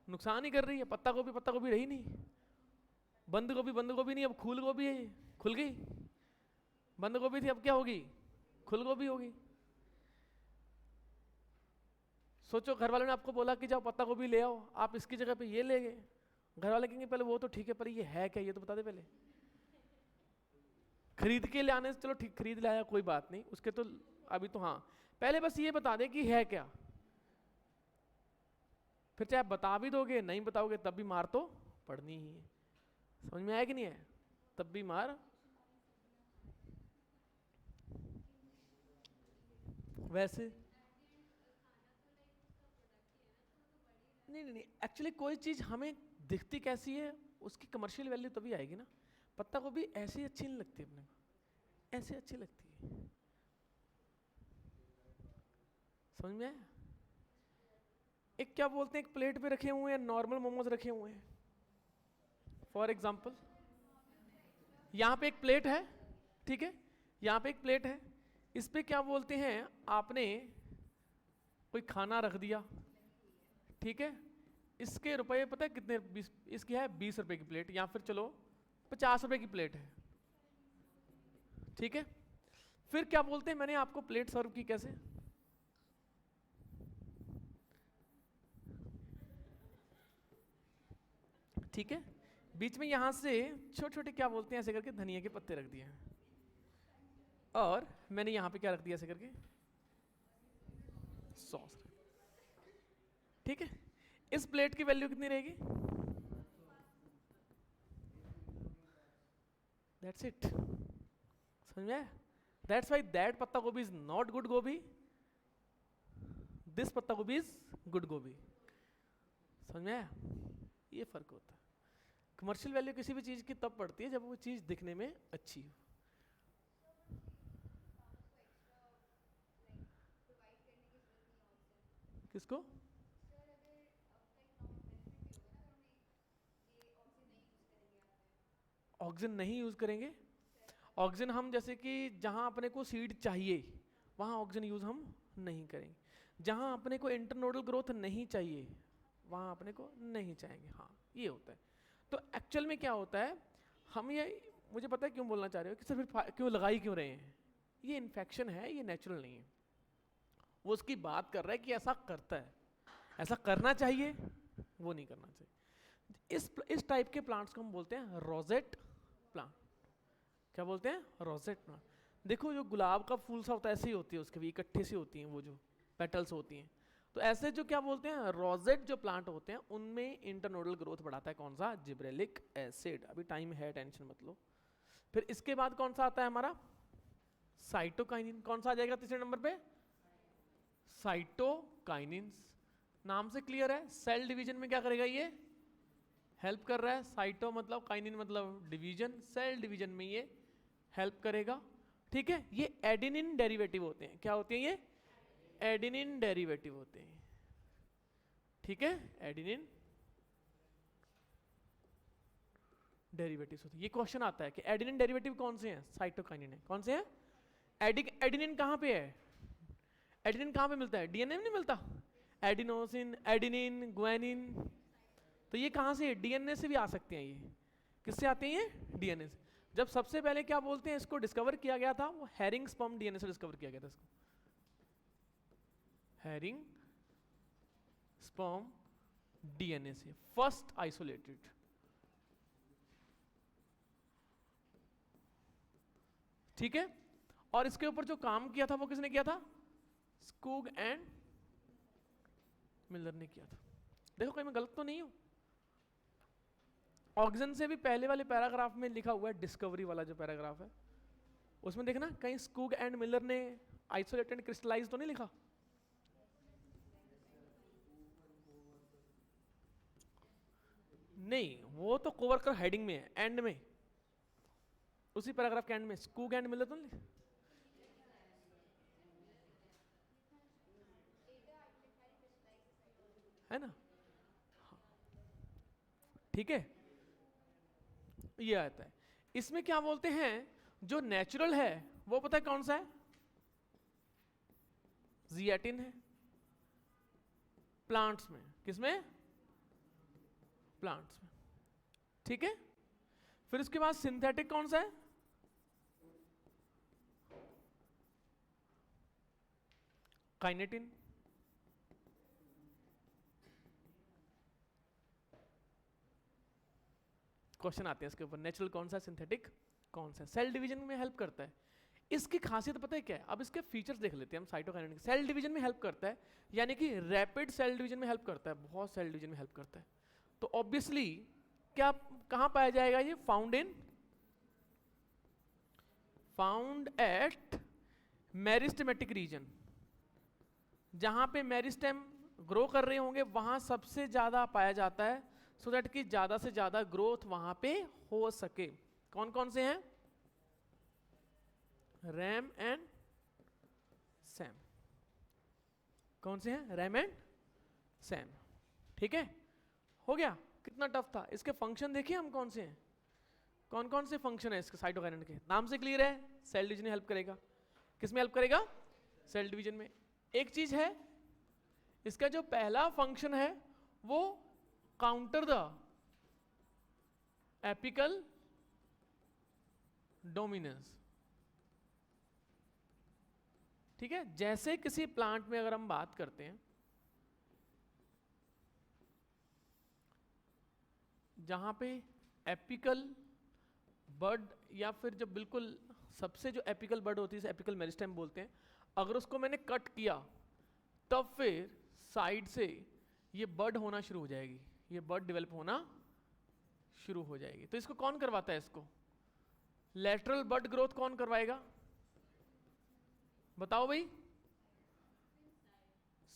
नुकसान ही कर रही है। पत्ता गोभी रही नहीं, बंद गोभी नहीं, अब फूल गोभी है, खुल गई। बंद गोभी थी, अब क्या होगी? खुल गोभी होगी। सोचो घर वालों ने आपको बोला कि जाओ पत्ता गोभी ले आओ, आप इसकी जगह पे ये ले गए। घर वाले कहेंगे पहले वो तो ठीक है, पर ये है क्या, ये तो बता दे पहले। खरीद के ले आने से चलो ठीक, खरीद लाया कोई बात नहीं, उसके तो अभी तो हाँ, पहले बस ये बता दे कि है क्या। फिर चाहे बता भी दोगे, नहीं बताओगे, तब भी मार तो पड़नी ही है। समझ में आया कि नहीं है? तब भी मार। वैसे नहीं, एक्चुअली कोई चीज हमें दिखती कैसी है, उसकी कमर्शियल वैल्यू तभी आएगी ना। पत्ता गोभी ऐसे ही अच्छी नहीं लगती अपने को, ऐसे अच्छी लगती है। समझ में आया? एक क्या बोलते हैं, एक प्लेट पे रखे हुए हैं नॉर्मल मोमोज रखे हुए हैं, फॉर एग्जाम्पल यहाँ पे एक प्लेट है, ठीक है, यहाँ पे एक प्लेट है, इस पे क्या बोलते हैं, आपने कोई खाना रख दिया, ठीक है। इसके रुपए पता है कितने? 20, इसकी है 20 रुपए की प्लेट, या फिर चलो 50 रुपए की प्लेट है, ठीक है। फिर क्या बोलते हैं, मैंने आपको प्लेट सर्व की कैसे? ठीक है, बीच में यहां से छोटे छोटे क्या बोलते हैं ऐसे करके धनिया के पत्ते रख दिए, और मैंने यहां पे क्या रख दिया ऐसे करके? सॉस, ठीक है। इस प्लेट की वैल्यू कितनी रहेगी? That's it. समझ में आया? दैट्स व्हाई दैट पत्ता गोभी इज नॉट गुड गोभी, दिस पत्ता गोभी इज गुड गोभी। समझ में आया? ये फर्क होता है। कमर्शियल वैल्यू किसी भी चीज की तब पड़ती है जब वो चीज दिखने में अच्छी हो। किसको? ऑक्सीजन नहीं यूज करेंगे? ऑक्सीजन हम जैसे कि जहां अपने को सीड चाहिए वहां ऑक्सीजन यूज हम नहीं करेंगे। जहां अपने को इंटरनोडल ग्रोथ नहीं चाहिए वहां अपने को नहीं चाहेंगे। हाँ, ये होता है। तो एक्चुअल में क्या होता है, हम ये, मुझे पता है क्यों बोलना चाह रहे हो कि सर फिर क्यों लगाई क्यों रहे हैं, ये इन्फेक्शन है, ये नेचुरल नहीं है। वो उसकी बात कर रहा है कि ऐसा करता है, ऐसा करना चाहिए, वो नहीं करना चाहिए। इस टाइप के प्लांट्स को हम बोलते हैं रोजेट प्लांट। क्या बोलते हैं? Rosette plant. देखो जो गुलाब का फूल सा होता है ऐसे ही होती है, उसके भी इकट्ठे से होती हैं वो जो पेटल्स होती हैं। तो ऐसे जो क्या बोलते हैं रोजेट जो प्लांट होते हैं उनमें इंटरनोडल ग्रोथ बढ़ाता है कौन सा? Gibberellic acid. अभी टाइम है, टेंशन मत लो। फिर इसके बाद कौन सा आता है हमारा? साइटोकाइनिन। कौन सा आ जाएगा तीसरे नंबर पे? साइटोकाइनिन। नाम से क्लियर है, सेल डिवीजन में क्या करेगा ये? हेल्प कर रहा है। साइटो मतलब काइनिन मतलब डिवीजन, सेल डिवीजन में ये हेल्प करेगा। ठीक है, ये एडेनिन डेरिवेटिव होते हैं। क्या होते हैं ये? एडेनिन डेरिवेटिव होते हैं। ठीक है, एडेनिन डेरिवेटिव्स होते हैं। ये क्वेश्चन आता है कि एडेनिन डेरिवेटिव कौन से हैं? साइटोकाइनिन है। कौन से हैं? एडेनिन कहाँ पे है? एडेनिन कहाँ पे मिलता है? डीएनए में नहीं मिलता? Adenosine, adenine, guanine. तो ये कहाँ से? डीएनए से भी आ सकते हैं। ये किससे आते हैं? ये डीएनए से। जब सबसे पहले क्या बोलते हैं इसको डिस्कवर किया गया था, वो हैरिंग स्पर्म डीएनए से डिस्कवर किया गया था इसको। हैरिंग स्पर्म डीएनए से फर्स्ट आइसोलेटेड। ठीक है, और इसके ऊपर जो काम किया था वो किसने किया था? स्कूग एंड मिलर ने किया था। देखो कहीं मैं गलत तो नहीं हूं? ऑक्सीजन से भी पहले वाले पैराग्राफ में लिखा हुआ है, डिस्कवरी वाला जो पैराग्राफ है उसमें देखना कहीं स्कूग एंड मिलर ने आइसोलेटेड क्रिस्टलाइज तो नहीं लिखा? नहीं, वो तो कोवर्कर हेडिंग में है, एंड में, उसी पैराग्राफ के एंड में स्कूग एंड मिलर तो नहीं है ना? ठीक है, ये आता है। इसमें क्या बोलते हैं, जो नेचुरल है वो पता है कौन सा है? जिएटिन है प्लांट्स में। किसमें? प्लांट्स में। ठीक है, फिर उसके बाद सिंथेटिक कौन सा है? काइनेटिन। क्वेश्चन आते हैं इसके ऊपर, नेचुरल कौन सा, सिंथेटिक कौन सा। सेल डिवीजन में हेल्प करता है। इसकी खासियत पता है क्या है? अब इसके फीचर्स देख लेते हैं हम। साइटोकाइनेटिक सेल डिवीजन में हेल्प करता है, यानी कि रैपिड सेल डिवीजन में हेल्प करता है, बहुत सेल डिवीजन में हेल्प करता है। तो ऑब्वियसली क्या कहां पाया जाएगा ये? Found at meristematic reason. जहां पे मेरिस्टेम ग्रो कर रहे होंगे वहां सबसे ज्यादा पाया जाता है, सो दैट कि ज्यादा से ज्यादा ग्रोथ वहां पे हो सके। कौन कौन से हैं? RAM and Sam. कौन से हैं? RAM and Sam. ठीक है, हो गया। कितना टफ था। इसके फंक्शन देखिए हम कौन से हैं, कौन कौन से फंक्शन है इसके साइटोकाइनेटिक के। नाम से क्लियर है, सेल डिवीजन में हेल्प करेगा। किस में हेल्प करेगा? सेल डिवीजन में। एक चीज है, इसका जो पहला फंक्शन है वो काउंटर द एपिकल डोमिनेंस। ठीक है, जैसे किसी प्लांट में अगर हम बात करते हैं जहां पे एपिकल बर्ड, या फिर जब बिल्कुल सबसे जो एपिकल बर्ड होती है एपिकल मेरिस्टेम बोलते हैं, अगर उसको मैंने कट किया तब फिर साइड से ये बर्ड होना शुरू हो जाएगी, ये बर्ड डेवलप होना शुरू हो जाएगी। तो इसको कौन करवाता है? इसको लेटरल बर्ड ग्रोथ कौन करवाएगा? बताओ भाई।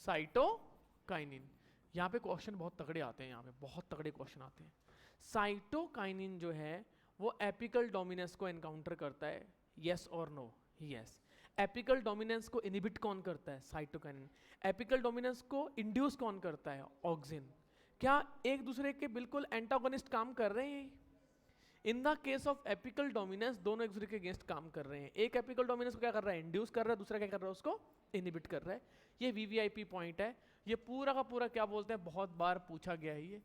साइटोकाइनिन। यहाँ पे क्वेश्चन बहुत तगड़े आते हैं, यहाँ पे बहुत तगड़े क्वेश्चन आते हैं। साइटोकाइनिन जो है वो एपिकल डोमिनेंस को एनकाउंटर करता है, यस और नो? यस। एपिकल डोमिनेंस को इनहिबिट कौन करता है? साइटोकाइनिन। एपिकल डोमिनेंस को इंड्यूस कौन करता है? ऑक्सिन। क्या एक दूसरे के बिल्कुल एंटागोनिस्ट काम कर रहे हैं? In the case of apical dominance दोनों एक दूसरे के अगेंस्ट काम कर रहे हैं। एक एपिकल डोमिनेंस को क्या कर रहा है? इंड्यूस कर रहा है, दूसरा क्या कर रहा है? उसको इनहिबिट कर रहा है। ये वीवीआईपी पॉइंट है। ये पूरा का पूरा क्या बोलते हैं, बहुत बार पूछा गया है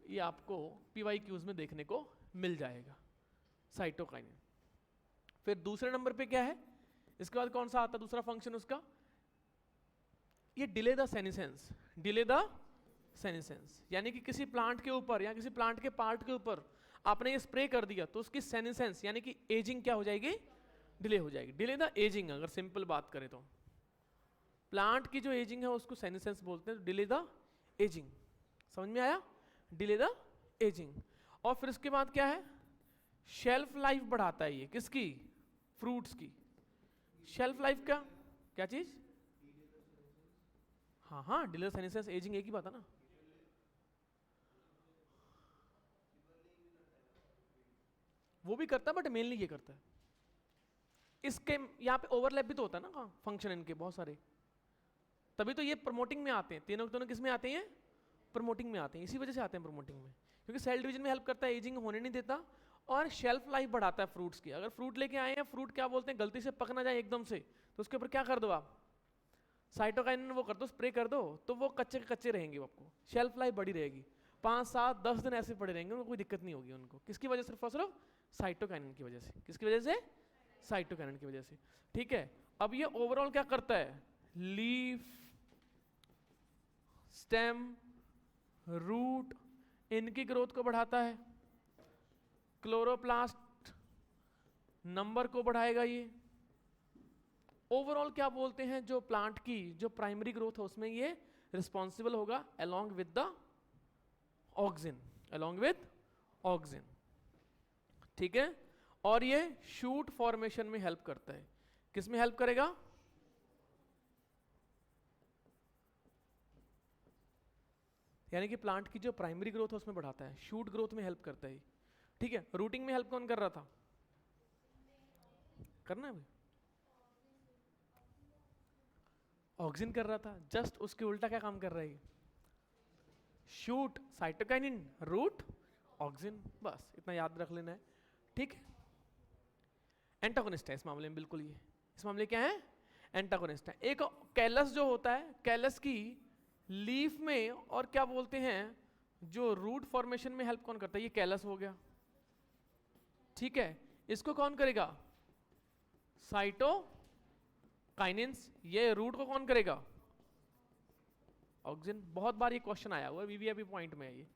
ये आपको पीवाईक्यूज में देखने को मिल जाएगा। साइटोकाइनिन। फिर दूसरे नंबर पे क्या है, इसके बाद कौन सा आता है दूसरा फंक्शन उसका? ये delay the senescence. Delay the senescence यानी कि किसी प्लांट के ऊपर या किसी प्लांट के पार्ट के ऊपर आपने ये स्प्रे कर दिया तो उसकी सेनेसेंस यानी कि एजिंग क्या हो जाएगी? डिले हो जाएगी। डिले द एजिंग, अगर सिंपल बात करें तो प्लांट की जो एजिंग है उसको सेनेसेंस बोलते हैं। डिले द एजिंग, समझ में आया? Delay the ageing. और फिर उसके बाद क्या है? शेल्फ लाइफ बढ़ाता है ये, किसकी? फ्रूट्स की। शेल्फ लाइफ का क्या चीज? हाँ, डिले द सेनेसेंस, एजिंग एक ही बात है ना। वो भी करता है बट मेनली ये करता है। इसके यहाँ पे ओवरलैप भी तो होता है ना फंक्शन इनके बहुत सारे, तभी तो ये प्रमोटिंग में आते हैं। तीनों दोनों किस में आते हैं? प्रमोटिंग में आते हैं। इसी वजह से आते हैं प्रमोटिंग में, क्योंकि सेल डिवीजन में हेल्प करता है, एजिंग होने नहीं देता, और शेल्फ लाइफ बढ़ाता है फ्रूट्स की। अगर फ्रूट लेके आए हैं, फ्रूट क्या बोलते हैं, गलती से पक ना जाए एकदम से, तो उसके ऊपर क्या कर दो आप? साइटोकाइनिन वो कर दो, स्प्रे कर दो, तो वो कच्चे के कच्चे रहेंगे, आपको शेल्फ लाइफ बड़ी रहेगी। 5, 7, 10 दिन ऐसे पड़े रहेंगे, उनको कोई दिक्कत नहीं होगी उनको। किसकी वजह? सिर्फ और सिर्फ साइटोकाइनिन की वजह से। किसकी वजह से? साइटोकाइनिन की वजह से। ठीक है, अब ये ओवरऑल क्या करता है? लीफ, स्टेम, रूट, इनकी ग्रोथ को बढ़ाता है। क्लोरोप्लास्ट नंबर को बढ़ाएगा ये। ओवरऑल क्या बोलते हैं, जो प्लांट की जो प्राइमरी ग्रोथ है उसमें ये रिस्पॉन्सिबल होगा, along with the auxin, along with auxin. ठीक है, और ये शूट फॉर्मेशन में हेल्प करता है। किस में हेल्प करेगा? यानी कि प्लांट की जो प्राइमरी ग्रोथ है उसमें बढ़ाता है, शूट ग्रोथ में हेल्प करता है। ठीक है, रूटिंग में हेल्प कौन कर रहा था? करना है भाई, ऑक्सिन कर रहा था। जस्ट उसके उल्टा क्या काम कर रहा है? शूट साइटोकाइनिन, रूट ऑक्सिन, बस इतना याद रख लेना है। ठीक है, एंटागोनिस्ट है इस मामले में, बिल्कुल ये इस मामले क्या है? एंटागोनिस्ट है। एक कैलस जो होता है, कैलस की लीफ में और क्या बोलते हैं जो रूट फॉर्मेशन में हेल्प कौन करता है? ये कैलस हो गया। ठीक है, इसको कौन करेगा? साइटोकाइनिन्स। ये रूट को कौन करेगा? ऑक्सिन। बहुत बार ये क्वेश्चन आया हुआ है, वीवीआईपी पॉइंट में है ये।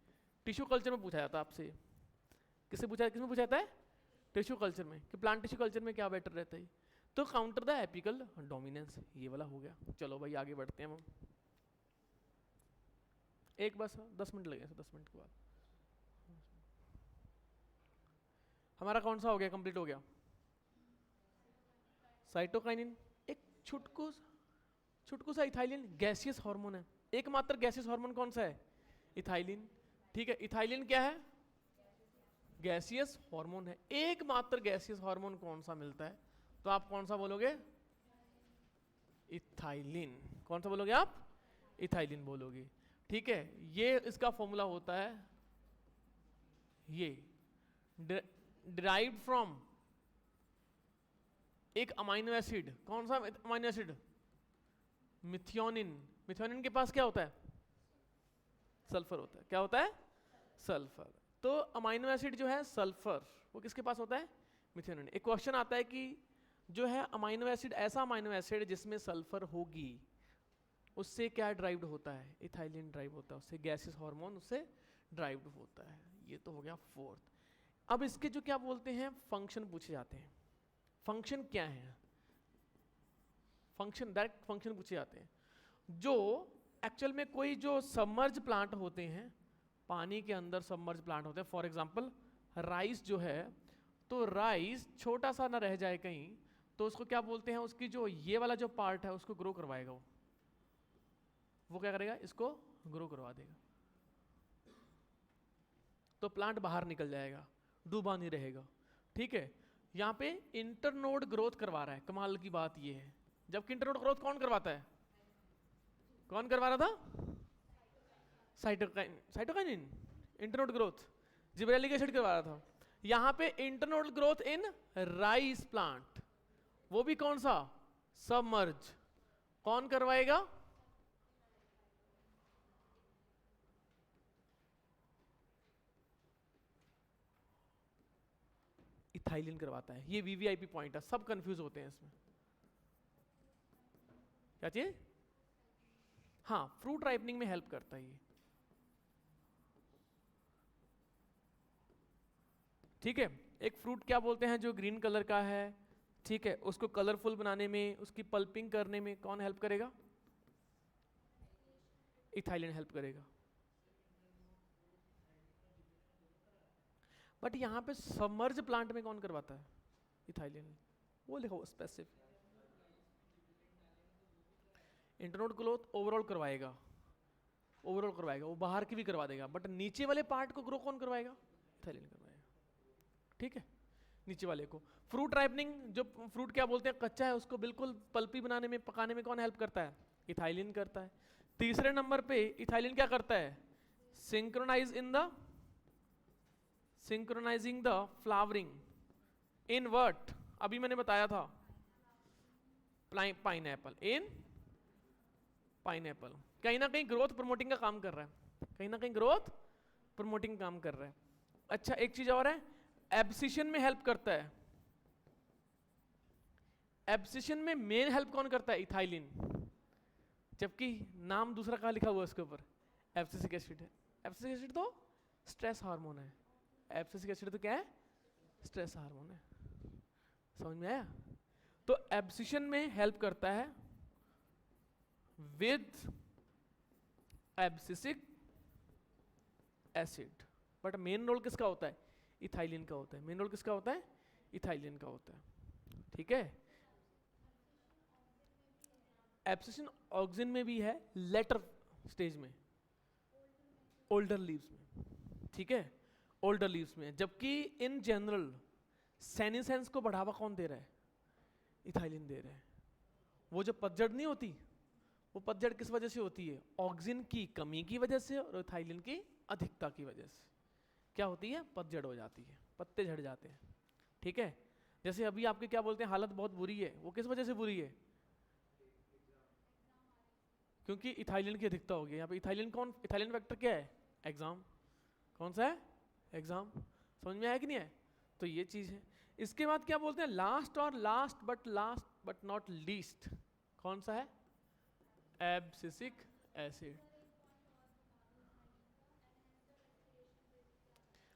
टिश्यू कल्चर में पूछा जाता है आपसे। किससे पूछा, किसमें पूछा जाता है? टिश्यू कल्चर में, कि प्लांट टिश्यू कल्चर में क्या बेटर रहता है? तो काउंटर द एपिकल डोमिनेंस, ये वाला हो गया। चलो भाई आगे बढ़ते हैं हम। एक बस 10 मिनट लगे, 10 मिनट के बाद हमारा कौन सा हो गया, कंप्लीट हो गया? साइटोकाइनिन। एक छुटकू सा इथाइलिन गैसियस हार्मोन है। एकमात्र गैसियस हार्मोन कौन सा है? इथाइलिन। ठीक है, इथाइलिन क्या है? गैसियस हार्मोन है। एकमात्र गैसियस हार्मोन कौन सा मिलता है? तो आप कौन सा बोलोगे? इथाइलिन। कौन सा बोलोगे आप? इथाइलिन बोलोगे। ठीक है, ये इसका फॉर्मूला होता है, ये डिराइव्ड फ्रॉम एक अमाइनो एसिड। कौन सा अमाइनो एसिड? मिथियोनिन। मिथियोनिन के पास क्या होता है? सल्फर होता है। क्या होता है? सल्फर। तो अमाइनो एसिड जो है सल्फर, वो किसके पास होता है? मिथियोनिन। एक क्वेश्चन आता है कि जो है अमाइनो एसिड, ऐसा अमाइनो एसिड जिसमें सल्फर होगी, उससे क्या ड्राइव्ड होता है? इथाइलिन ड्राइव होता है उससे, गैसियस हार्मोन उससे ड्राइव्ड होता है। ये तो हो गया फोर्थ। अब इसके जो क्या बोलते हैं फंक्शन पूछे जाते हैं। फंक्शन क्या है? फंक्शन, डायरेक्ट फंक्शन पूछे जाते हैं। जो एक्चुअल में कोई जो सबमर्ज प्लांट होते हैं, पानी के अंदर सबमर्ज प्लांट होते हैं, फॉर एग्जांपल राइस जो है, तो राइस छोटा सा ना रह जाए कहीं, तो उसको क्या बोलते हैं, उसकी जो ये वाला जो पार्ट है उसको ग्रो करवाएगा वो क्या करेगा? इसको ग्रो करवा देगा, तो प्लांट बाहर निकल जाएगा, डूबा नहीं रहेगा। ठीक है, यहाँ पे इंटरनोड ग्रोथ करवा रहा है। कमाल की बात ये है, जबकि इंटरनोड ग्रोथ कौन करवाता है? कौन करवा रहा था? Cytokinin internode growth gibberellic acid करवा रहा था। यहाँ पे internode growth in rice plant, वो भी कौन सा? सबमर्ज। कौन करवाएगा? इथाइलिन करवाता है। ये वीवीआईपी पॉइंट है, सब कंफ्यूज होते हैं इसमें। क्या चाहिए? हाँ, फ्रूट राइपनिंग में हेल्प करता है ये। ठीक है, एक फ्रूट क्या बोलते हैं जो ग्रीन कलर का है, ठीक है, उसको कलरफुल बनाने में, उसकी पल्पिंग करने में कौन हेल्प करेगा? इथाइलिन हेल्प करेगा। बट यहां पे सबमर्ज प्लांट में कौन करवाता है? इथाइलिन। वो लिखो स्पेसिफिक। इंटरनोड ग्रोथ ओवरऑल करवाएगा, ओवरऑल करवाएगा, वो बाहर की भी करवा देगा, बट नीचे वाले पार्ट को ग्रो कौन करवाएगा? इथाइलिन करवाएगा। ठीक है, नीचे वाले को। फ्रूट राइपनिंग, जो फ्रूट क्या बोलते हैं कच्चा है उसको बिल्कुल पल्पी बनाने में, पकाने में कौन हेल्प करता है? इथाइलिन करता है। तीसरे नंबर पे इथाइलिन क्या करता है? Synchronising the flowering in what? अभी मैंने बताया था, पाइनएप्पल, इन पाइनएप्पल। कहीं ना कहीं ग्रोथ प्रमोटिंग का काम कर रहा है, कहीं ना कहीं ग्रोथ प्रमोटिंग काम कर रहा है। अच्छा, एक चीज और है, एब्सिशन में हेल्प करता है। एब्सिशन में मेन हेल्प कौन करता है? इथाइलिन। जबकि नाम दूसरा कहाँ लिखा हुआ है उसके ऊपर? एब्सिसिक एसिड है। एब्सिसिक एसिड तो स्ट्रेस हार्मोन है। एब्सिसिक एसिड तो क्या है? स्ट्रेस हार्मोन है। समझ में आया? तो एब्सिशन में हेल्प करता है with abscisic acid. But main role किसका होता है? इथाइलिन का होता है। मेन रोल किसका होता है? इथाइलिन का होता है। ठीक है, एब्सिशन ऑक्सिन में भी है, लेटर स्टेज में, ओल्डर लीव्स में। ठीक है, ओल्डर लीव्स में। जबकि इन जनरल सेनिसेंस को बढ़ावा कौन दे रहा है? इथाइलिन दे रहा है। वो जो पतझड़ नहीं होती, वो पतझड़ किस वजह से होती है? ऑक्सिन की कमी की वजह से और इथाइलिन की अधिकता की वजह से क्या होती है? पतझड़ हो जाती है, पत्ते झड़ जाते हैं। ठीक है, जैसे अभी आपके क्या बोलते हैं, हालत बहुत बुरी है, वो किस वजह से बुरी है? क्योंकि इथाइलिन की अधिकता हो गई। यहाँ पे इथाइलिन कौन? इथाइलिन फैक्टर क्या है? एग्जाम। कौन सा है? एग्जाम। समझ में आया कि नहीं है? तो ये चीज है। इसके बाद क्या बोलते हैं? लास्ट बट नॉट लीस्ट कौन सा है? Abscisic acid.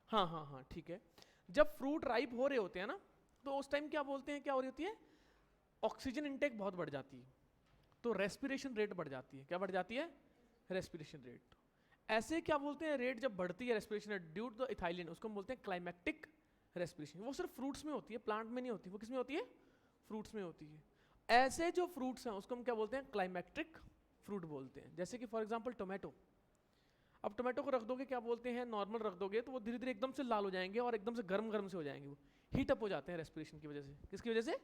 हाँ हाँ हाँ, ठीक है। जब फ्रूट राइप हो रहे होते हैं ना, तो उस टाइम क्या बोलते हैं, क्या हो रही होती है? ऑक्सीजन इंटेक बहुत बढ़ जाती है, तो रेस्पिरेशन रेट बढ़ जाती है। क्या बढ़ जाती है? Respiration rate. ऐसे क्या बोलते हैं, रेट जब बढ़ती है respiration rate due to ethylene, उसको हम बोलते हैं क्लाइमेक्टिक रेस्पिरेशन। वो सिर्फ फ्रूट्स में होती है, प्लांट में नहीं होती। वो किस में होती है? फ्रूट्स में होती है। ऐसे जो फ्रूट्स हैं उसको हम क्या बोलते हैं? क्लाइमेक्टिक फ्रूट बोलते हैं। जैसे कि फॉर एग्जाम्पल टोमेटो। अब टोमेटो को रख दोगे, क्या बोलते हैं, नॉर्मल रख दोगे तो वो धीरे धीरे एकदम से लाल हो जाएंगे और एकदम से गर्म गर्म से हो जाएंगे। वो हीट अप हो जाते हैं रेस्पिरेशन की वजह से। किसकी वजह से?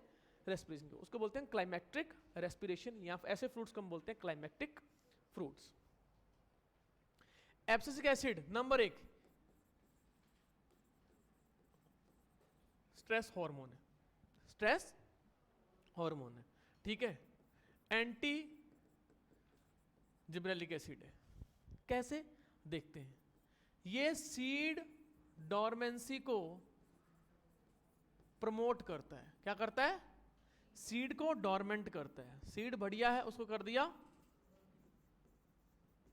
रेस्पिरेशन की। उसको बोलते हैं क्लाइमेक्टिक रेस्पिरेशन, या ऐसे फ्रूट्स को हम बोलते हैं climactic fruits. Abscisic acid number 1 stress hormone है, स्ट्रेस हार्मोन है। ठीक है, एंटी जिब्रेलिक एसिड है। कैसे? देखते हैं। ये सीड डॉर्मेंसी को प्रमोट करता है। क्या करता है? सीड को डॉर्मेंट करता है। सीड बढ़िया है, उसको कर दिया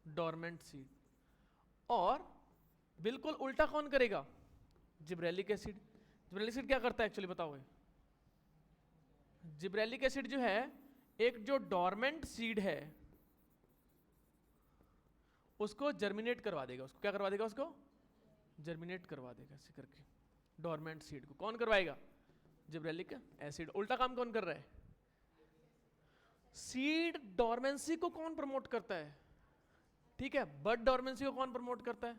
डॉर्मेंट सीड। और बिल्कुल उल्टा कौन करेगा? Gibberellic acid. जिब्रेलिक एसिड क्या करता है एक्चुअली बताओगे? जिब्रेलिक एसिड जो है, एक जो डॉर्मेंट सीड है उसको जर्मिनेट करवा देगा। उसको क्या करवा देगा? उसको जर्मिनेट करवा देगा ऐसे करके। डॉर्मेंट सीड को कौन करवाएगा? Gibberellic acid. उल्टा काम कौन कर रहा है? सीड डॉर्मेंसी को कौन प्रमोट करता है? ठीक है, बड डोरमेंसी को कौन प्रमोट करता है?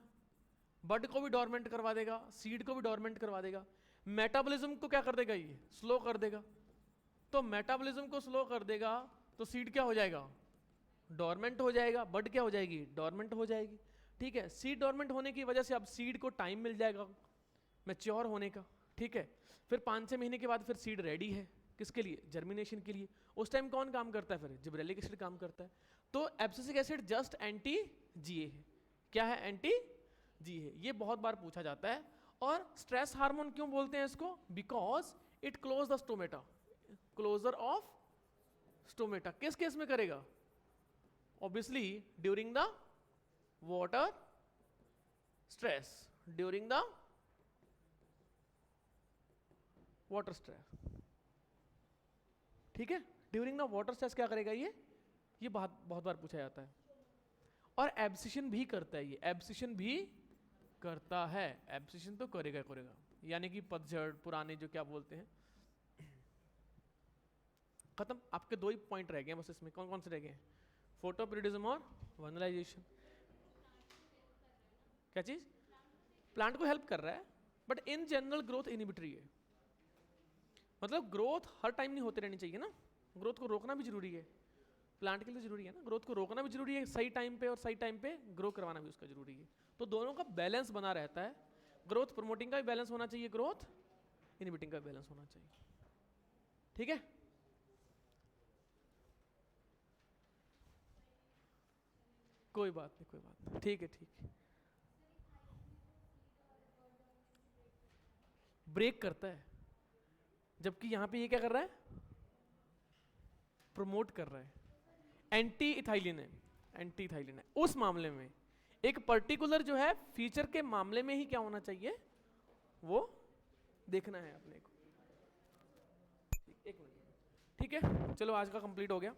बड को भी डोरमेंट करवा देगा, सीड को भी डोरमेंट करवा देगा। मेटाबॉलिज्म को क्या कर देगा? ये स्लो कर देगा। तो मेटाबॉलिज्म को स्लो कर देगा तो सीड क्या हो जाएगा? डोरमेंट हो जाएगा। बड क्या हो जाएगी? डोरमेंट हो जाएगी। ठीक है, सीड डोरमेंट होने की वजह से अब सीड को टाइम मिल जाएगा मैच्योर होने का। ठीक है, फिर 5-6 महीने के बाद फिर सीड रेडी है किसके लिए? जर्मिनेशन के लिए। उस टाइम कौन काम करता है? फिर जिब्रेलिक एसिड काम करता है। तो एब्सिसिक एसिड जस्ट एंटी जीए है। क्या है? एंटी जी है। ये बहुत बार पूछा जाता है। और स्ट्रेस हार्मोन क्यों बोलते हैं इसको? Because it close the stomata, closure of stomata. किस केस में करेगा? Obviously during the water stress, during the water stress. ठीक है, ड्यूरिंग द वाटर स्ट्रेस क्या करेगा ये बहुत बार पूछा जाता है। और एब्सिशन भी करता है, ये एब्सिशन भी करता है। एब्सिशन तो करेगा करेगा, यानी कि पतझड़, पुराने जो क्या बोलते हैं। खत्म। आपके 2 ही पॉइंट रह गए बस इसमें। कौन कौन से रह गए? फोटोपीरियडिज्म और वनलाइजेशन। क्या चीज? प्लांट को हेल्प कर रहा है, but in general growth inhibitory है। मतलब ग्रोथ हर टाइम नहीं होते रहनी चाहिए ना, ग्रोथ को रोकना भी जरूरी है। प्लांट के लिए जरूरी है ना, ग्रोथ को रोकना भी जरूरी है सही टाइम पे, और सही टाइम पे ग्रो करवाना भी उसका जरूरी है। तो दोनों का बैलेंस बना रहता है। ग्रोथ प्रमोटिंग का भी बैलेंस होना चाहिए, ग्रोथ इनहिबिटिंग का भी बैलेंस होना चाहिए। ठीक है, कोई बात नहीं, कोई बात नहीं। ठीक है, ठीक है। ब्रेक करता है, जबकि यहां पे ये क्या कर रहा है? प्रमोट कर रहा है। एंटी इथाइलिन है, एंटी इथाइलिन है। उस मामले में एक पर्टिकुलर जो है फीचर के मामले में ही क्या होना चाहिए वो देखना है अपने को। एक मिनट। ठीक है, चलो आज का कंप्लीट हो गया।